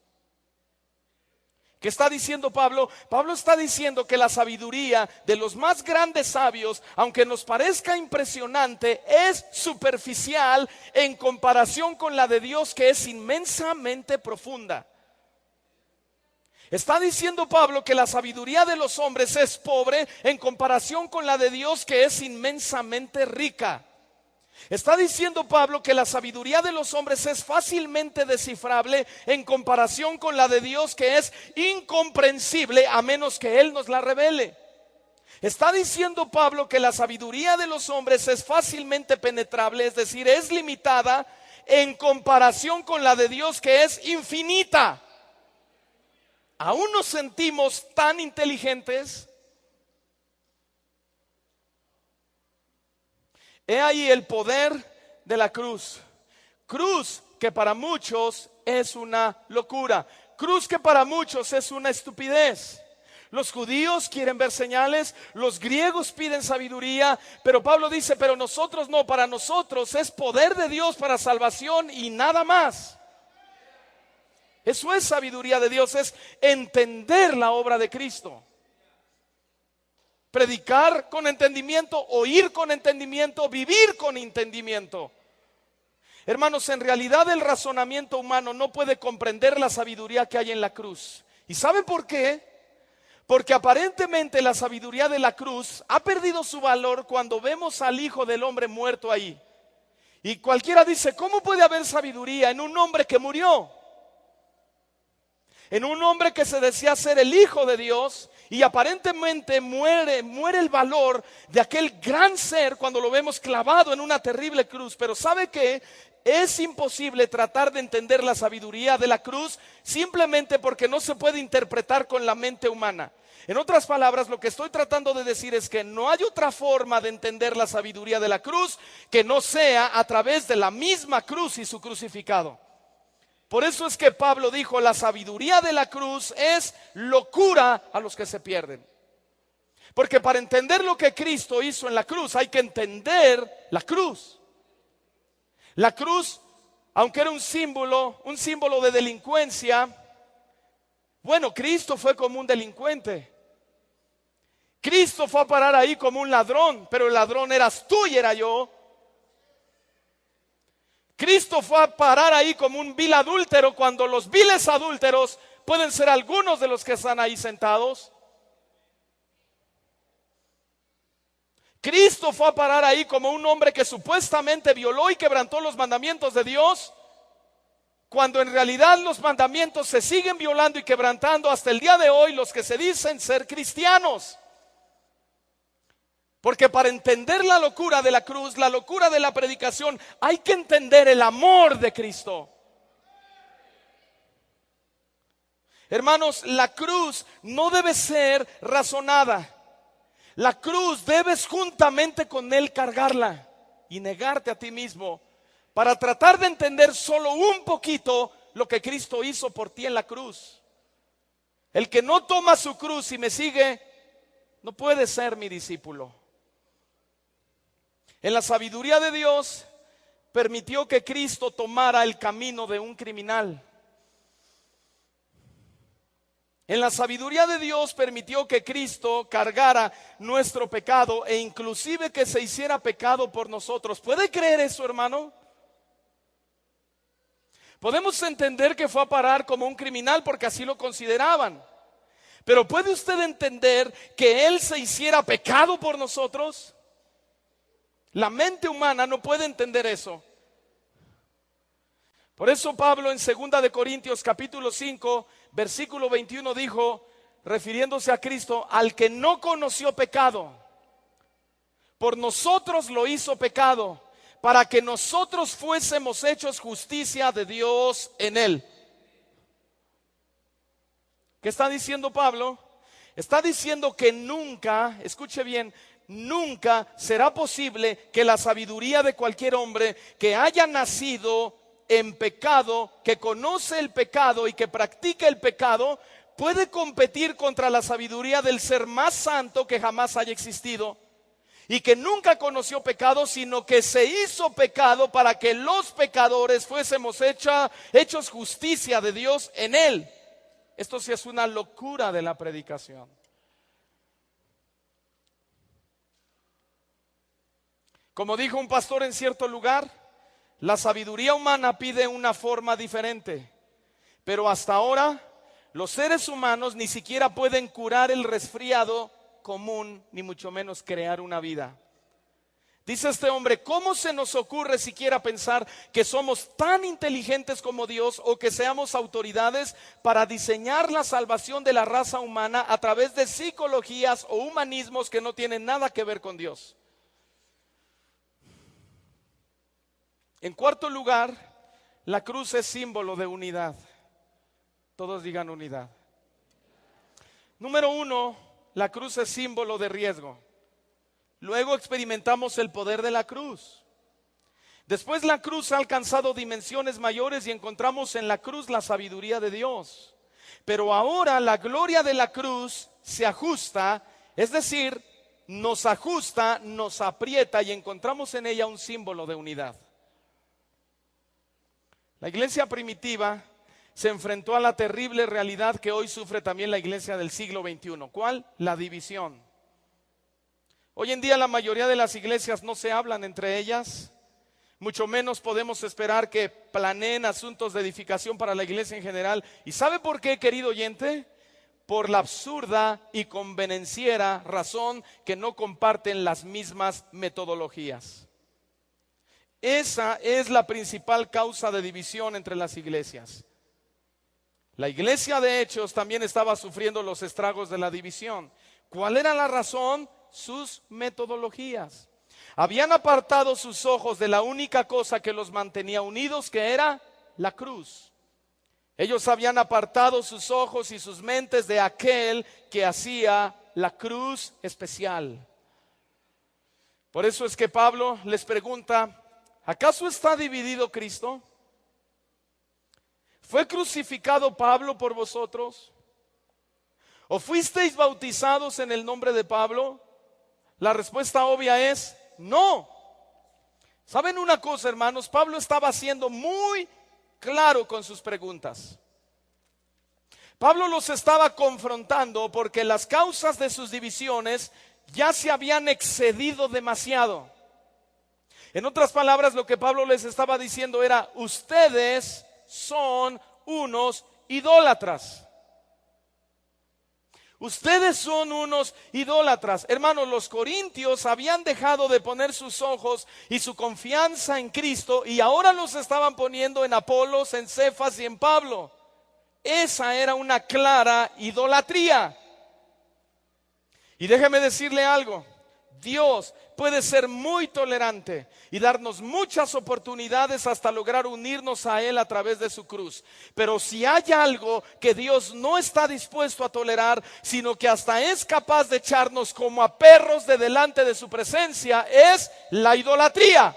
¿Qué está diciendo Pablo? Pablo está diciendo que la sabiduría de los más grandes sabios, aunque nos parezca impresionante, es superficial en comparación con la de Dios, que es inmensamente profunda. Está diciendo Pablo que la sabiduría de los hombres es pobre en comparación con la de Dios, que es inmensamente rica. Está diciendo Pablo que la sabiduría de los hombres es fácilmente descifrable en comparación con la de Dios, que es incomprensible a menos que Él nos la revele. Está diciendo Pablo que la sabiduría de los hombres es fácilmente penetrable, es decir, es limitada en comparación con la de Dios, que es infinita. ¿Aún nos sentimos tan inteligentes? He ahí el poder de la cruz. Cruz que para muchos es una locura. Cruz que para muchos es una estupidez. Los judíos quieren ver señales, los griegos piden sabiduría, pero Pablo dice: pero nosotros no, para nosotros es poder de Dios para salvación y nada más. Eso es sabiduría de Dios, es entender la obra de Cristo. Predicar con entendimiento, oír con entendimiento, vivir con entendimiento. Hermanos, en realidad el razonamiento humano no puede comprender la sabiduría que hay en la cruz. ¿Y sabe por qué? Porque aparentemente la sabiduría de la cruz ha perdido su valor cuando vemos al Hijo del Hombre muerto ahí. Y cualquiera dice: ¿cómo puede haber sabiduría en un hombre que murió? En un hombre que se decía ser el Hijo de Dios, y aparentemente muere el valor de aquel gran ser cuando lo vemos clavado en una terrible cruz. Pero ¿sabe qué? Es imposible tratar de entender la sabiduría de la cruz simplemente porque no se puede interpretar con la mente humana. En otras palabras, lo que estoy tratando de decir es que no hay otra forma de entender la sabiduría de la cruz que no sea a través de la misma cruz y su crucificado. Por eso es que Pablo dijo: la sabiduría de la cruz es locura a los que se pierden. Porque para entender lo que Cristo hizo en la cruz hay que entender la cruz. La cruz, aunque era un símbolo de delincuencia, bueno, Cristo fue como un delincuente. Cristo fue a parar ahí como un ladrón, pero el ladrón eras tú y era yo. Cristo fue a parar ahí como un vil adúltero, cuando los viles adúlteros pueden ser algunos de los que están ahí sentados. Cristo fue a parar ahí como un hombre que supuestamente violó y quebrantó los mandamientos de Dios, cuando en realidad los mandamientos se siguen violando y quebrantando hasta el día de hoy los que se dicen ser cristianos. Porque para entender la locura de la cruz, la locura de la predicación, hay que entender el amor de Cristo. Hermanos, la cruz no debe ser razonada. La cruz debes juntamente con Él cargarla y negarte a ti mismo para tratar de entender solo un poquito lo que Cristo hizo por ti en la cruz. El que no toma su cruz y me sigue, no puede ser mi discípulo. En la sabiduría de Dios, permitió que Cristo tomara el camino de un criminal. En la sabiduría de Dios permitió que Cristo cargara nuestro pecado e inclusive que se hiciera pecado por nosotros. ¿Puede creer eso, hermano? Podemos entender que fue a parar como un criminal porque así lo consideraban. Pero ¿puede usted entender que Él se hiciera pecado por nosotros? La mente humana no puede entender eso. Por eso Pablo en 2 de Corintios capítulo 5 versículo 21 dijo, refiriéndose a Cristo, al que no conoció pecado, por nosotros lo hizo pecado, para que nosotros fuésemos hechos justicia de Dios en él. ¿Qué está diciendo Pablo? Está diciendo que nunca, escuche bien, nunca será posible que la sabiduría de cualquier hombre que haya nacido en pecado, que conoce el pecado y que practica el pecado, puede competir contra la sabiduría del ser más santo que jamás haya existido y que nunca conoció pecado, sino que se hizo pecado para que los pecadores fuésemos hechos justicia de Dios en él. Esto sí es una locura de la predicación. Como dijo un pastor en cierto lugar, la sabiduría humana pide una forma diferente, pero hasta ahora los seres humanos ni siquiera pueden curar el resfriado común, ni mucho menos crear una vida. Dice este hombre, ¿cómo se nos ocurre siquiera pensar que somos tan inteligentes como Dios o que seamos autoridades para diseñar la salvación de la raza humana a través de psicologías o humanismos que no tienen nada que ver con Dios? En cuarto lugar, la cruz es símbolo de unidad. Todos digan unidad. Número 1, la cruz es símbolo de riesgo. Luego experimentamos el poder de la cruz. Después la cruz ha alcanzado dimensiones mayores y encontramos en la cruz la sabiduría de Dios. Pero ahora la gloria de la cruz se ajusta, es decir, nos ajusta, nos aprieta y encontramos en ella un símbolo de unidad. La iglesia primitiva se enfrentó a la terrible realidad que hoy sufre también la iglesia del siglo XXI. ¿Cuál? La división. Hoy en día la mayoría de las iglesias no se hablan entre ellas, mucho menos podemos esperar que planeen asuntos de edificación para la iglesia en general. ¿Y sabe por qué, querido oyente? Por la absurda y convenenciera razón que no comparten las mismas metodologías. Esa es la principal causa de división entre las iglesias. La iglesia de Hechos también estaba sufriendo los estragos de la división. ¿Cuál era la razón? Sus metodologías. Habían apartado sus ojos de la única cosa que los mantenía unidos, que era la cruz. Ellos habían apartado sus ojos y sus mentes de aquel que hacía la cruz especial. Por eso es que Pablo les pregunta, ¿acaso está dividido Cristo? ¿Fue crucificado Pablo por vosotros? ¿O fuisteis bautizados en el nombre de Pablo? La respuesta obvia es no. ¿Saben una cosa, hermanos? Pablo estaba siendo muy claro con sus preguntas. Pablo los estaba confrontando porque las causas de sus divisiones ya se habían excedido demasiado. En otras palabras, lo que Pablo les estaba diciendo era: ustedes son unos idólatras. Ustedes son unos idólatras. Hermanos, los corintios habían dejado de poner sus ojos y su confianza en Cristo y ahora los estaban poniendo en Apolos, en Cefas y en Pablo. Esa era una clara idolatría. Y déjeme decirle algo. Dios puede ser muy tolerante y darnos muchas oportunidades hasta lograr unirnos a Él a través de su cruz. Pero si hay algo que Dios no está dispuesto a tolerar, sino que hasta es capaz de echarnos como a perros de delante de su presencia, es la idolatría.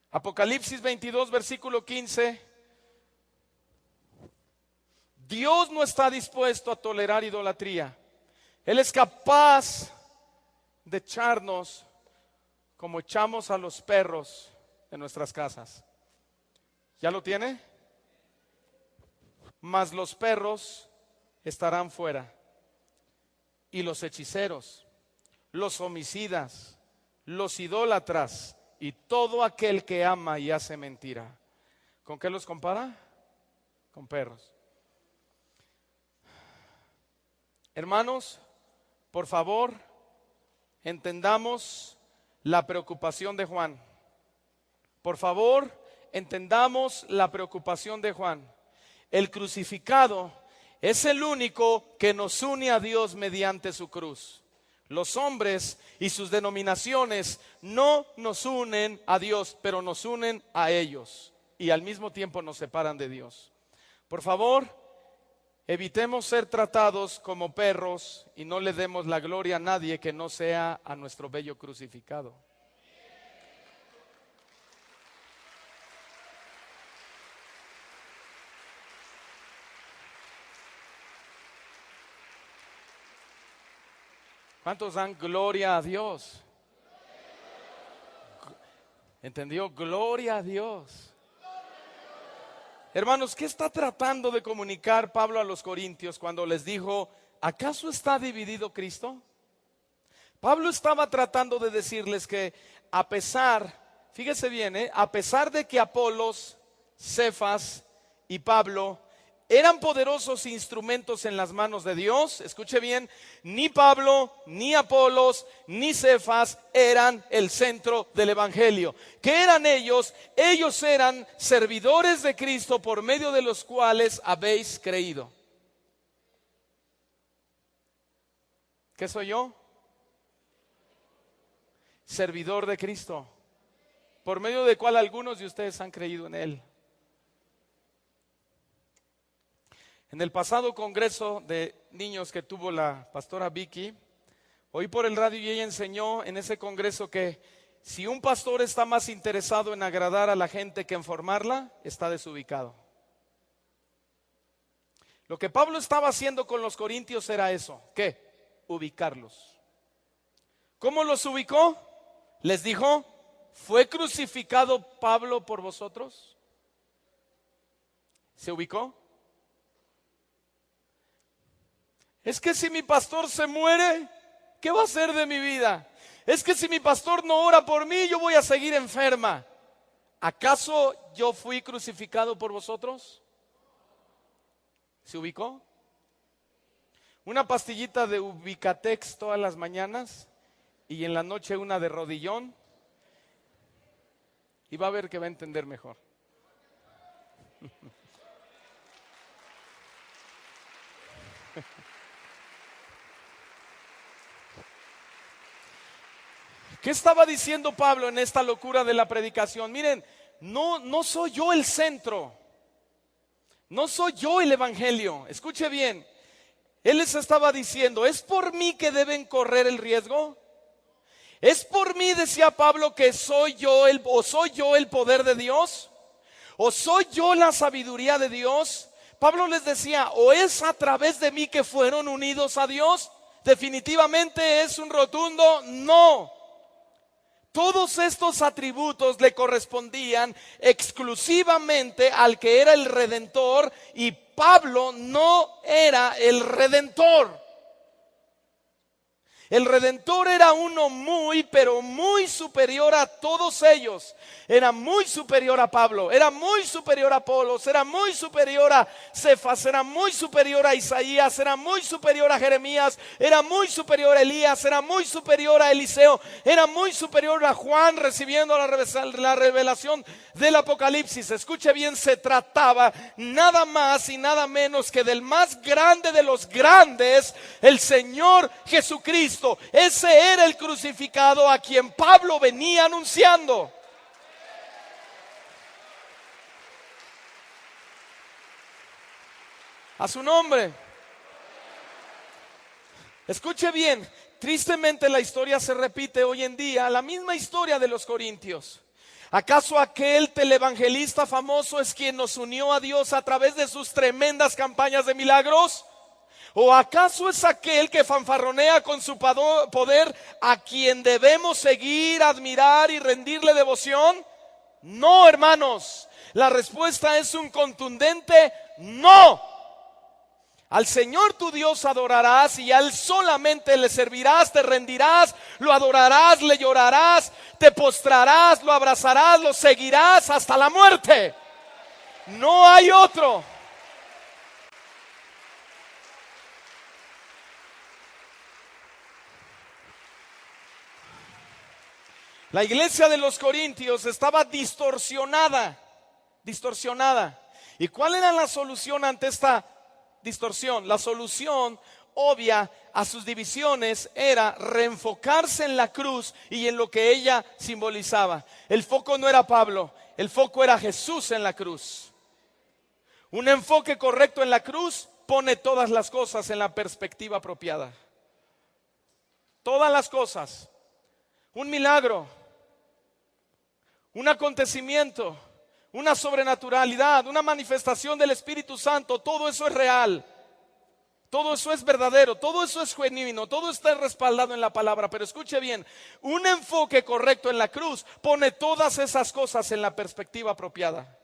Apocalipsis 22, versículo 15. Dios no está dispuesto a tolerar idolatría. Él es capaz de echarnos como echamos a los perros de nuestras casas. ¿Ya lo tiene? Mas los perros estarán fuera. Y los hechiceros, los homicidas, los idólatras y todo aquel que ama y hace mentira. ¿Con qué los compara? Con perros. Hermanos, por favor, entendamos la preocupación de Juan. Por favor, entendamos la preocupación de Juan. El crucificado es el único que nos une a Dios mediante su cruz. Los hombres y sus denominaciones no nos unen a Dios, pero nos unen a ellos y al mismo tiempo nos separan de Dios. Por favor, evitemos ser tratados como perros y no le demos la gloria a nadie que no sea a nuestro bello crucificado. ¿Cuántos dan gloria a Dios? ¿Entendió? Gloria a Dios. Hermanos, ¿qué está tratando de comunicar Pablo a los corintios cuando les dijo, ¿acaso está dividido Cristo? Pablo estaba tratando de decirles que a pesar, fíjese bien, a pesar de que Apolos, Cefas y Pablo eran poderosos instrumentos en las manos de Dios, escuche bien, ni Pablo, ni Apolos, ni Cefas eran el centro del evangelio. ¿Qué eran ellos? Ellos eran servidores de Cristo por medio de los cuales habéis creído. ¿Qué soy yo? Servidor de Cristo, por medio de cual algunos de ustedes han creído en Él. En el pasado congreso de niños que tuvo la pastora Vicky, oí por el radio y ella enseñó en ese congreso que si un pastor está más interesado en agradar a la gente que en formarla, está desubicado. Lo que Pablo estaba haciendo con los corintios era eso, ¿qué? Ubicarlos. ¿Cómo los ubicó? Les dijo, ¿fue crucificado Pablo por vosotros? ¿Se ubicó? Es que si mi pastor se muere, ¿qué va a hacer de mi vida? Es que si mi pastor no ora por mí, yo voy a seguir enferma. ¿Acaso yo fui crucificado por vosotros? ¿Se ubicó? Una pastillita de Ubicatex todas las mañanas y en la noche una de rodillón. Y va a ver que va a entender mejor. ¿Qué estaba diciendo Pablo en esta locura de la predicación? Miren, no soy yo el centro. No soy yo el evangelio. Escuche bien. Él les estaba diciendo, ¿es por mí que deben correr el riesgo? ¿Es por mí, decía Pablo, que soy yo el poder de Dios? ¿O soy yo la sabiduría de Dios? Pablo les decía, ¿o es a través de mí que fueron unidos a Dios? Definitivamente es un rotundo no. Todos estos atributos le correspondían exclusivamente al que era el Redentor y Pablo no era el Redentor. El Redentor era uno muy, pero muy superior a todos ellos. Era muy superior a Pablo, era muy superior a Apolos, era muy superior a Cefas, era muy superior a Isaías, era muy superior a Jeremías, era muy superior a Elías, era muy superior a Eliseo, era muy superior a Juan recibiendo la revelación del Apocalipsis. Escuche bien, se trataba nada más y nada menos que del más grande de los grandes, el Señor Jesucristo. Ese era el crucificado a quien Pablo venía anunciando. A su nombre. Escuche bien, tristemente la historia se repite hoy en día, la misma historia de los corintios. ¿Acaso aquel televangelista famoso es quien nos unió a Dios a través de sus tremendas campañas de milagros? ¿O acaso es aquel que fanfarronea con su poder a quien debemos seguir, admirar y rendirle devoción? No, hermanos, la respuesta es un contundente no. Al Señor tu Dios adorarás y a Él solamente le servirás, te rendirás, lo adorarás, le llorarás, te postrarás, lo abrazarás, lo seguirás hasta la muerte. No hay otro. La iglesia de los Corintios estaba distorsionada. ¿Y cuál era la solución ante esta distorsión? La solución obvia a sus divisiones era reenfocarse en la cruz y en lo que ella simbolizaba. El foco no era Pablo, el foco era Jesús en la cruz. Un enfoque correcto en la cruz pone todas las cosas en la perspectiva apropiada. Todas las cosas. Un milagro, un acontecimiento, una sobrenaturalidad, una manifestación del Espíritu Santo, todo eso es real, todo eso es verdadero, todo eso es genuino, todo está respaldado en la palabra. Pero escuche bien, un enfoque correcto en la cruz pone todas esas cosas en la perspectiva apropiada.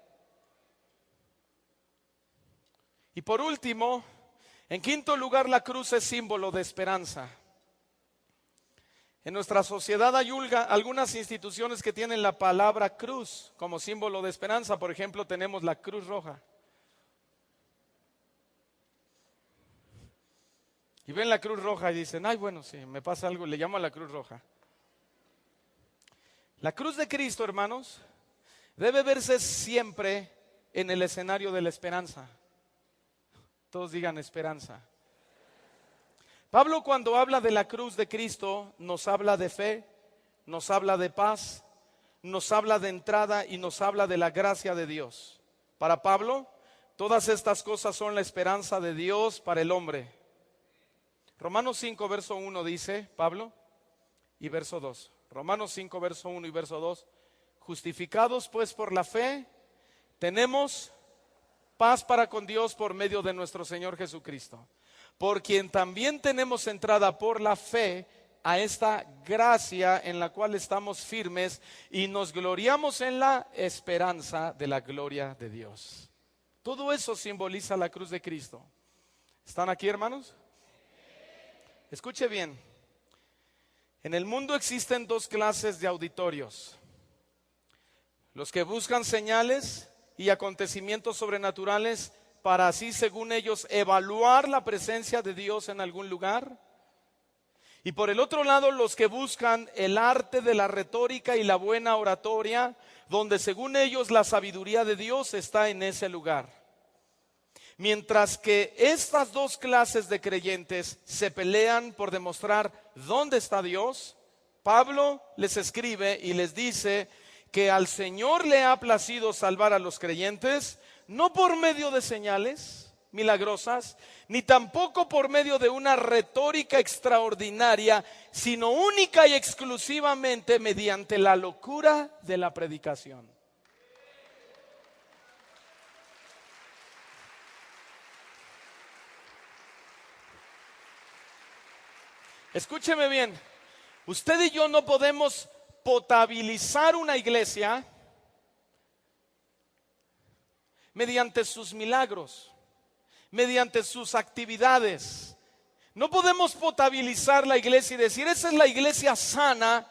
Y por último, en quinto lugar, la cruz es símbolo de esperanza. En nuestra sociedad hay algunas instituciones que tienen la palabra cruz como símbolo de esperanza. Por ejemplo, tenemos la Cruz Roja. Y ven la Cruz Roja y dicen, ay, bueno, si me pasa algo, le llamo a la Cruz Roja. La cruz de Cristo, hermanos, debe verse siempre en el escenario de la esperanza. Todos digan esperanza. Pablo, cuando habla de la cruz de Cristo, nos habla de fe, nos habla de paz, nos habla de entrada y nos habla de la gracia de Dios. Para Pablo, todas estas cosas son la esperanza de Dios para el hombre. Romanos 5, verso 1 dice, Pablo, y verso 2. Romanos 5, verso 1 y verso 2. Justificados pues por la fe, tenemos paz para con Dios por medio de nuestro Señor Jesucristo, por quien también tenemos entrada por la fe a esta gracia en la cual estamos firmes y nos gloriamos en la esperanza de la gloria de Dios. Todo eso simboliza la cruz de Cristo. ¿Están aquí, hermanos? Escuche bien. En el mundo existen dos clases de auditorios: los que buscan señales y acontecimientos sobrenaturales para así, según ellos, evaluar la presencia de Dios en algún lugar. Y por el otro lado, los que buscan el arte de la retórica y la buena oratoria, donde según ellos la sabiduría de Dios está en ese lugar. Mientras que estas dos clases de creyentes se pelean por demostrar dónde está Dios, Pablo les escribe y les dice que al Señor le ha placido salvar a los creyentes, no por medio de señales milagrosas, ni tampoco por medio de una retórica extraordinaria, sino única y exclusivamente mediante la locura de la predicación. Escúcheme bien, usted y yo no podemos potabilizar una iglesia mediante sus milagros, mediante sus actividades, No podemos potabilizar la iglesia y decir, esa es la iglesia sana,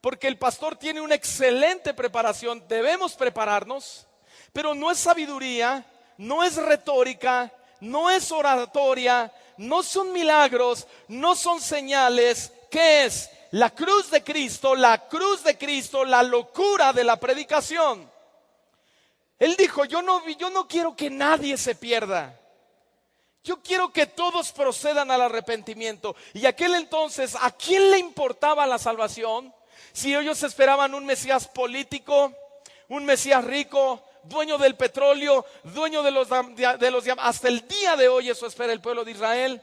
porque el pastor tiene una excelente preparación. Debemos prepararnos, pero no es sabiduría, no es retórica, no es oratoria, no son milagros, no son señales. ¿Qué es? La cruz de Cristo, la locura de la predicación. Él dijo, yo no quiero que nadie se pierda. Yo quiero que todos procedan al arrepentimiento. Y aquel entonces, ¿a quién le importaba la salvación? Si ellos esperaban un Mesías político, un Mesías rico, dueño del petróleo, dueño de los hasta el día de hoy eso espera el pueblo de Israel.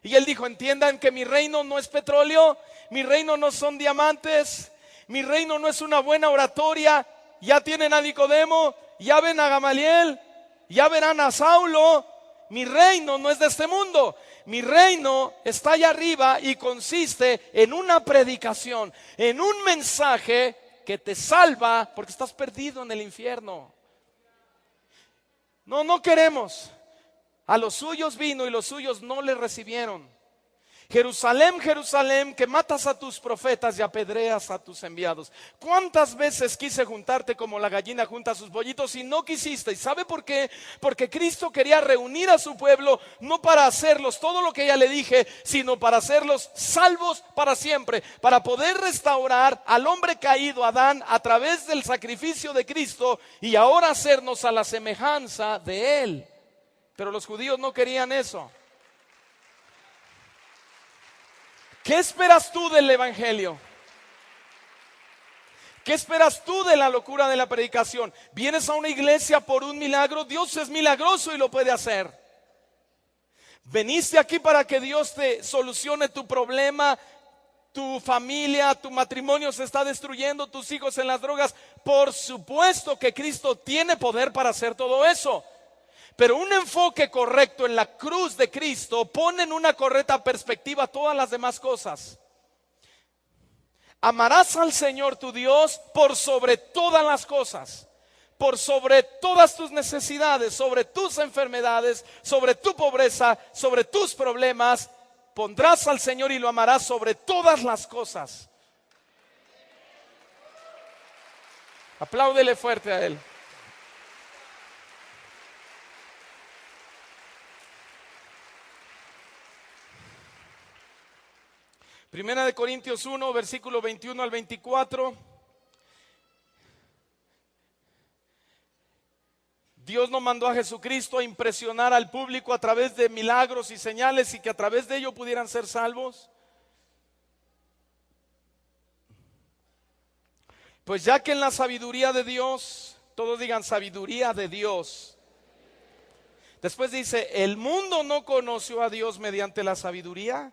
Y él dijo, entiendan que mi reino no es petróleo, mi reino no son diamantes, mi reino no es una buena oratoria. Ya tienen a Nicodemo, ya ven a Gamaliel, ya verán a Saulo. Mi reino no es de este mundo. Mi reino está allá arriba y consiste en una predicación, en un mensaje que te salva porque estás perdido en el infierno. No queremos. A los suyos vino y los suyos no le recibieron. Jerusalén, Jerusalén, que matas a tus profetas y apedreas a tus enviados. ¿Cuántas veces quise juntarte como la gallina junta sus pollitos y no quisiste? ¿Y sabe por qué? Porque Cristo quería reunir a su pueblo, no para hacerlos todo lo que ya le dije, sino para hacerlos salvos para siempre, para poder restaurar al hombre caído, Adán, a través del sacrificio de Cristo y ahora hacernos a la semejanza de él. Pero los judíos no querían eso. ¿Qué esperas tú del evangelio? ¿Qué esperas tú de la locura de la predicación? ¿Vienes a una iglesia por un milagro? Dios es milagroso y lo puede hacer. ¿Veniste aquí para que Dios te solucione tu problema? Tu familia, tu matrimonio se está destruyendo, tus hijos en las drogas. Por supuesto que Cristo tiene poder para hacer todo eso. Pero un enfoque correcto en la cruz de Cristo pone en una correcta perspectiva todas las demás cosas. Amarás al Señor tu Dios por sobre todas las cosas, por sobre todas tus necesidades, sobre tus enfermedades, sobre tu pobreza, sobre tus problemas. Pondrás al Señor y lo amarás sobre todas las cosas. Apláudele fuerte a Él. Primera de Corintios 1, versículo 21 al 24. Dios no mandó a Jesucristo a impresionar al público a través de milagros y señales y que a través de ello pudieran ser salvos. Pues ya que en la sabiduría de Dios, todos digan sabiduría de Dios. Después dice, el mundo no conoció a Dios mediante la sabiduría.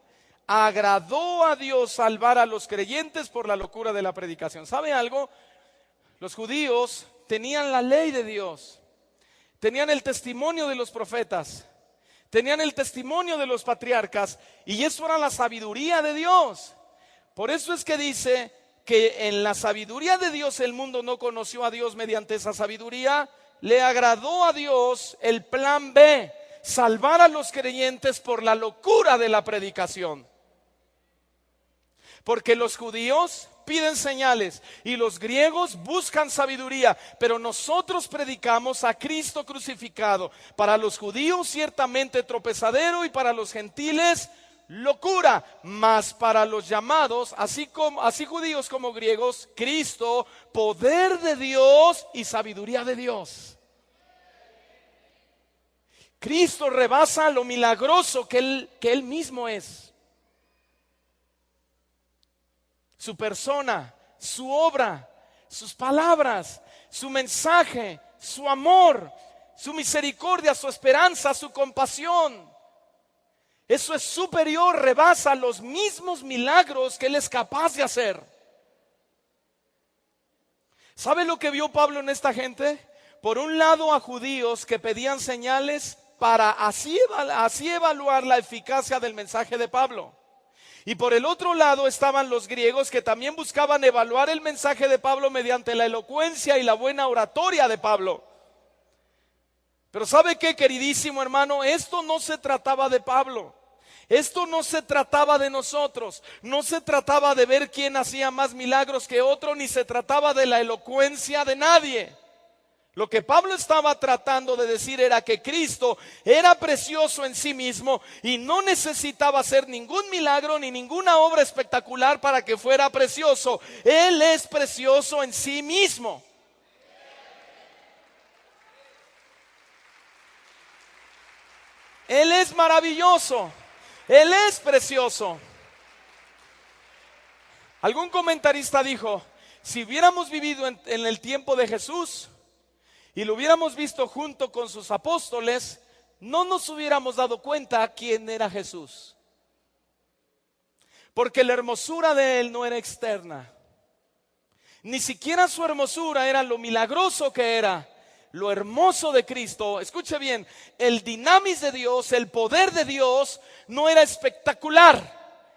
Agradó a Dios salvar a los creyentes por la locura de la predicación. ¿Sabe algo? Los judíos tenían la ley de Dios, tenían el testimonio de los profetas, tenían el testimonio de los patriarcas, y eso era la sabiduría de Dios. Por eso es que dice que en la sabiduría de Dios el mundo no conoció a Dios mediante esa sabiduría. Le agradó a Dios el plan B, salvar a los creyentes por la locura de la predicación. Porque los judíos piden señales y los griegos buscan sabiduría, pero nosotros predicamos a Cristo crucificado. Para los judíos ciertamente tropezadero y para los gentiles locura, mas para los llamados, así judíos como griegos, Cristo, poder de Dios y sabiduría de Dios. Cristo rebasa lo milagroso que él mismo es. Su persona, su obra, sus palabras, su mensaje, su amor, su misericordia, su esperanza, su compasión. Eso es superior, rebasa los mismos milagros que Él es capaz de hacer. ¿Sabe lo que vio Pablo en esta gente? Por un lado a judíos que pedían señales para así evaluar la eficacia del mensaje de Pablo. Y por el otro lado estaban los griegos que también buscaban evaluar el mensaje de Pablo mediante la elocuencia y la buena oratoria de Pablo. Pero ¿sabe qué, queridísimo hermano? Esto no se trataba de Pablo. Esto no se trataba de nosotros, no se trataba de ver quién hacía más milagros que otro, ni se trataba de la elocuencia de nadie. Lo que Pablo estaba tratando de decir era que Cristo era precioso en sí mismo y no necesitaba hacer ningún milagro ni ninguna obra espectacular para que fuera precioso. Él es precioso en sí mismo. Él es maravilloso. Él es precioso. Algún comentarista dijo, si hubiéramos vivido en el tiempo de Jesús y lo hubiéramos visto junto con sus apóstoles, no nos hubiéramos dado cuenta quién era Jesús. Porque la hermosura de él no era externa. Ni siquiera su hermosura era lo milagroso que era. Lo hermoso de Cristo, escuche bien, el dinamis de Dios, el poder de Dios no era espectacular.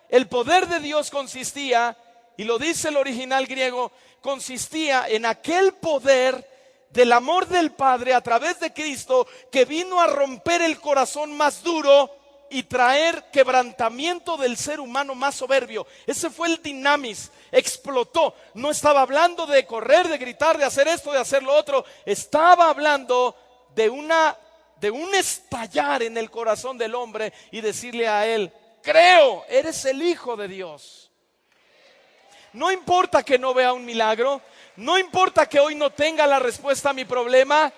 El poder de Dios consistía, y lo dice el original griego, consistía en aquel poder del amor del Padre a través de Cristo que vino a romper el corazón más duro y traer quebrantamiento del ser humano más soberbio. Ese fue el dinamis, explotó. No estaba hablando de correr, de gritar, de hacer esto, de hacer lo otro. Estaba hablando de un estallar en el corazón del hombre y decirle a él, creo, eres el Hijo de Dios. No importa que no vea un milagro, no importa que hoy no tenga la respuesta a mi problema,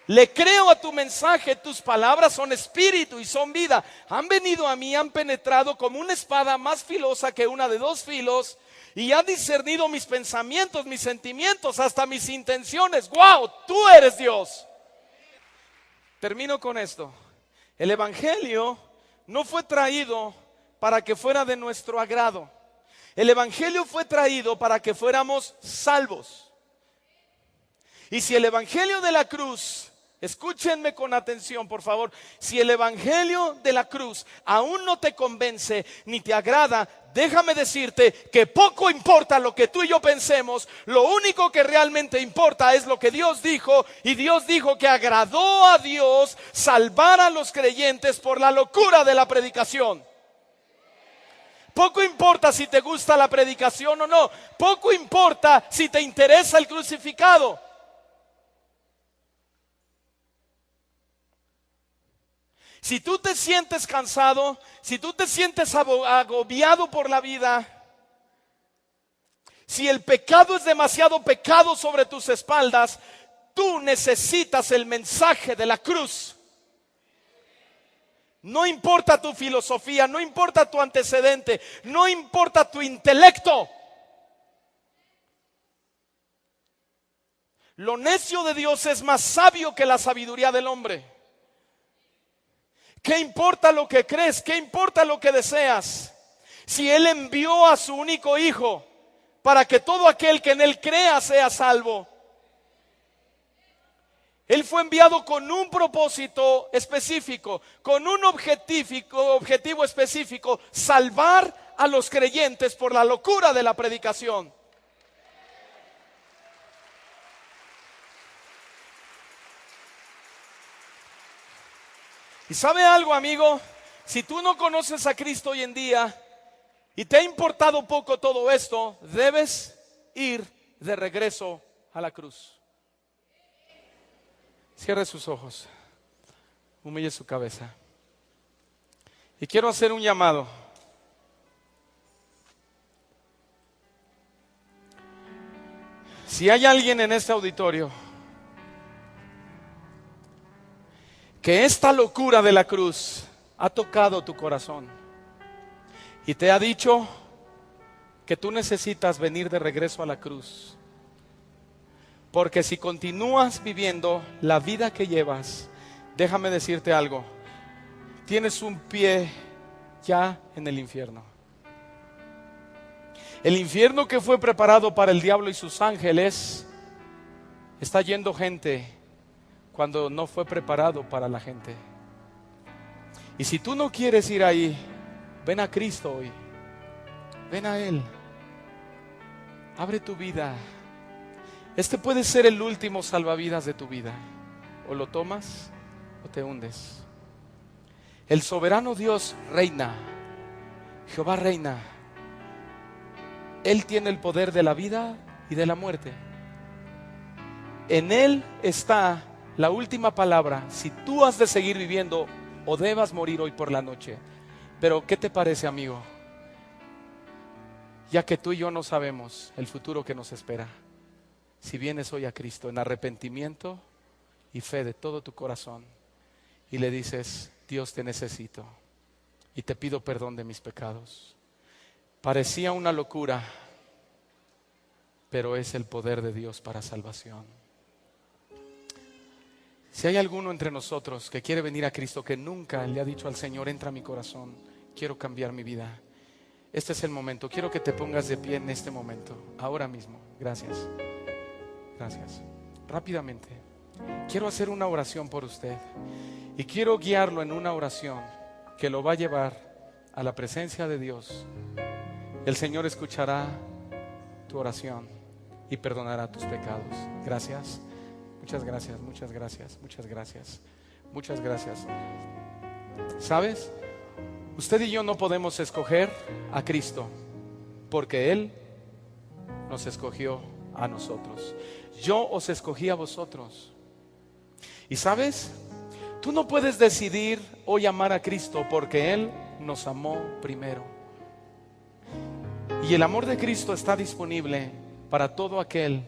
le creo a tu mensaje, tus palabras son espíritu y son vida. Han venido a mí, han penetrado como una espada más filosa que una de dos filos y ha discernido mis pensamientos, mis sentimientos, hasta mis intenciones. ¡Wow! Tú eres Dios. Termino con esto. El evangelio no fue traído para que fuera de nuestro agrado. El evangelio fue traído para que fuéramos salvos. Y si el evangelio de la cruz, escúchenme con atención por favor, si el evangelio de la cruz aún no te convence ni te agrada, déjame decirte que poco importa lo que tú y yo pensemos. Lo único que realmente importa es lo que Dios dijo, y Dios dijo que agradó a Dios salvar a los creyentes por la locura de la predicación. Poco importa si te gusta la predicación o no, poco importa si te interesa el crucificado. Si tú te sientes cansado, si tú te sientes agobiado por la vida, si el pecado es demasiado pecado sobre tus espaldas, tú necesitas el mensaje de la cruz. No importa tu filosofía, no importa tu antecedente, no importa tu intelecto. Lo necio de Dios es más sabio que la sabiduría del hombre. ¿Qué importa lo que crees? ¿Qué importa lo que deseas? Si Él envió a su único Hijo para que todo aquel que en Él crea sea salvo. Él fue enviado con un propósito específico, con un objetivo específico, salvar a los creyentes por la locura de la predicación. ¿Y sabe algo, amigo? Si tú no conoces a Cristo hoy en día y te ha importado poco todo esto, debes ir de regreso a la cruz. Cierre sus ojos, humille su cabeza. Y quiero hacer un llamado. Si hay alguien en este auditorio que esta locura de la cruz ha tocado tu corazón y te ha dicho que tú necesitas venir de regreso a la cruz, porque si continúas viviendo la vida que llevas, déjame decirte algo, tienes un pie ya en el infierno. El infierno que fue preparado para el diablo y sus ángeles, está yendo gente cuando no fue preparado para la gente. Y si tú no quieres ir ahí, ven a Cristo hoy. Ven a Él. Abre tu vida. Este puede ser el último salvavidas de tu vida. O lo tomas o te hundes. El soberano Dios reina Jehová reina. Él tiene el poder de la vida y de la muerte. En Él está la última palabra, si tú has de seguir viviendo o debas morir hoy por la noche. Pero ¿qué te parece, amigo? Ya que tú y yo no sabemos el futuro que nos espera, si vienes hoy a Cristo en arrepentimiento y fe de todo tu corazón y le dices: Dios, te necesito y te pido perdón de mis pecados. Parecía una locura, pero es el poder de Dios para salvación. Si hay alguno entre nosotros que quiere venir a Cristo, que nunca le ha dicho al Señor: entra a mi corazón, quiero cambiar mi vida, este es el momento. Quiero que te pongas de pie en este momento, ahora mismo. Gracias. Gracias. Rápidamente, quiero hacer una oración por usted y quiero guiarlo en una oración que lo va a llevar a la presencia de Dios. El Señor escuchará tu oración y perdonará tus pecados. Gracias. Muchas gracias, muchas gracias, muchas gracias, muchas gracias. ¿Sabes? Usted y yo no podemos escoger a Cristo, porque Él nos escogió a nosotros. Yo os escogí a vosotros. Y ¿sabes? Tú no puedes decidir hoy amar a Cristo, porque Él nos amó primero. Y el amor de Cristo está disponible para todo aquel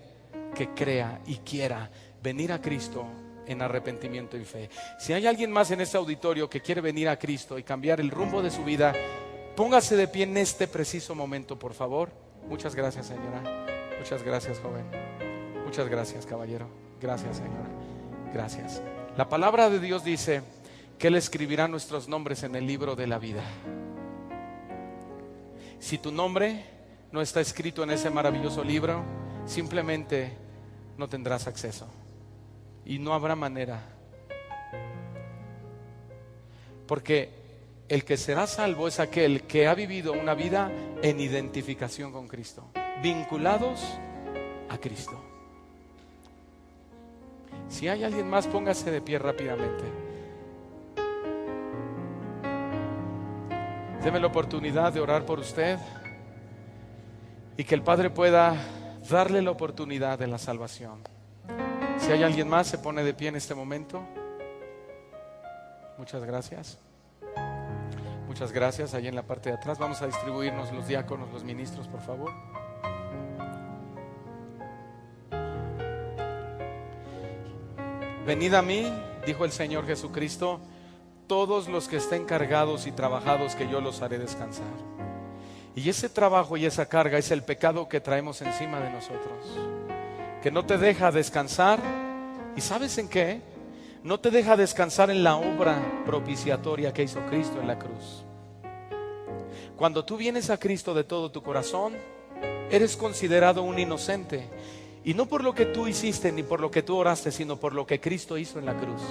que crea y quiera venir a Cristo en arrepentimiento y fe. Si hay alguien más en este auditorio que quiere venir a Cristo y cambiar el rumbo de su vida, póngase de pie en este preciso momento, por favor. Muchas gracias, señora. Muchas gracias, joven. Muchas gracias, caballero. Gracias, señora. Gracias. La palabra de Dios dice que Él escribirá nuestros nombres en el libro de la vida. Si tu nombre no está escrito en ese maravilloso libro, simplemente no tendrás acceso y no habrá manera. Porque el que será salvo es aquel que ha vivido una vida en identificación con Cristo, vinculados a Cristo. Si hay alguien más, póngase de pie rápidamente. Deme la oportunidad de orar por usted y que el Padre pueda darle la oportunidad de la salvación. Si hay alguien más, se pone de pie en este momento. Muchas gracias. Muchas gracias. Ahí en la parte de atrás vamos a distribuirnos los diáconos, los ministros, por favor. Venid a mí, dijo el Señor Jesucristo, todos los que estén cargados y trabajados, que yo los haré descansar. Y ese trabajo y esa carga es el pecado que traemos encima de nosotros, que no te deja descansar. ¿Y sabes en qué? No te deja descansar en la obra propiciatoria que hizo Cristo en la cruz. Cuando tú vienes a Cristo de todo tu corazón, eres considerado un inocente. Y no por lo que tú hiciste ni por lo que tú oraste, sino por lo que Cristo hizo en la cruz,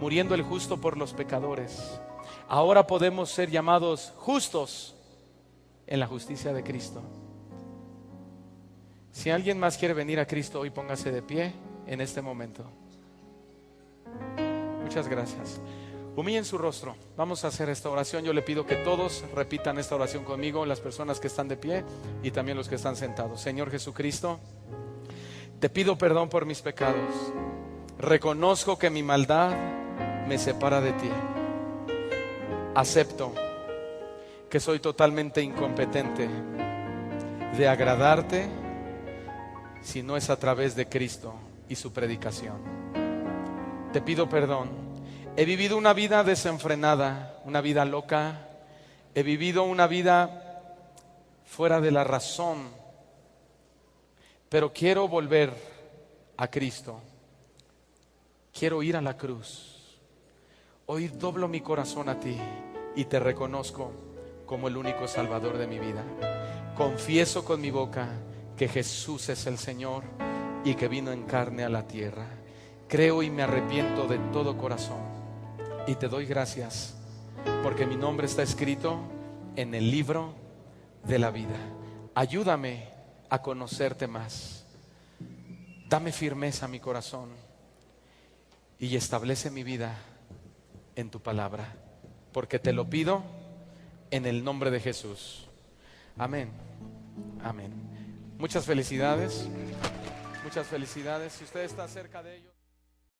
muriendo el justo por los pecadores. Ahora podemos ser llamados justos en la justicia de Cristo. Si alguien más quiere venir a Cristo hoy, póngase de pie en este momento. Muchas gracias. Humillen su rostro. Vamos a hacer esta oración. Yo le pido que todos repitan esta oración conmigo, las personas que están de pie y también los que están sentados. Señor Jesucristo, te pido perdón por mis pecados. Reconozco que mi maldad me separa de ti. Acepto que soy totalmente incompetente de agradarte si no es a través de Cristo y su predicación. Te pido perdón. He vivido una vida desenfrenada, una vida loca. He vivido una vida fuera de la razón. Pero quiero volver a Cristo. Quiero ir a la cruz. Hoy doblo mi corazón a ti y te reconozco como el único Salvador de mi vida. Confieso con mi boca que Jesús es el Señor y que vino en carne a la tierra. Creo y me arrepiento de todo corazón. Y te doy gracias porque mi nombre está escrito en el libro de la vida. Ayúdame a conocerte más. Dame firmeza a mi corazón y establece mi vida en tu palabra. Porque te lo pido en el nombre de Jesús. Amén. Amén. Muchas felicidades. Muchas felicidades. Si usted está cerca de ellos.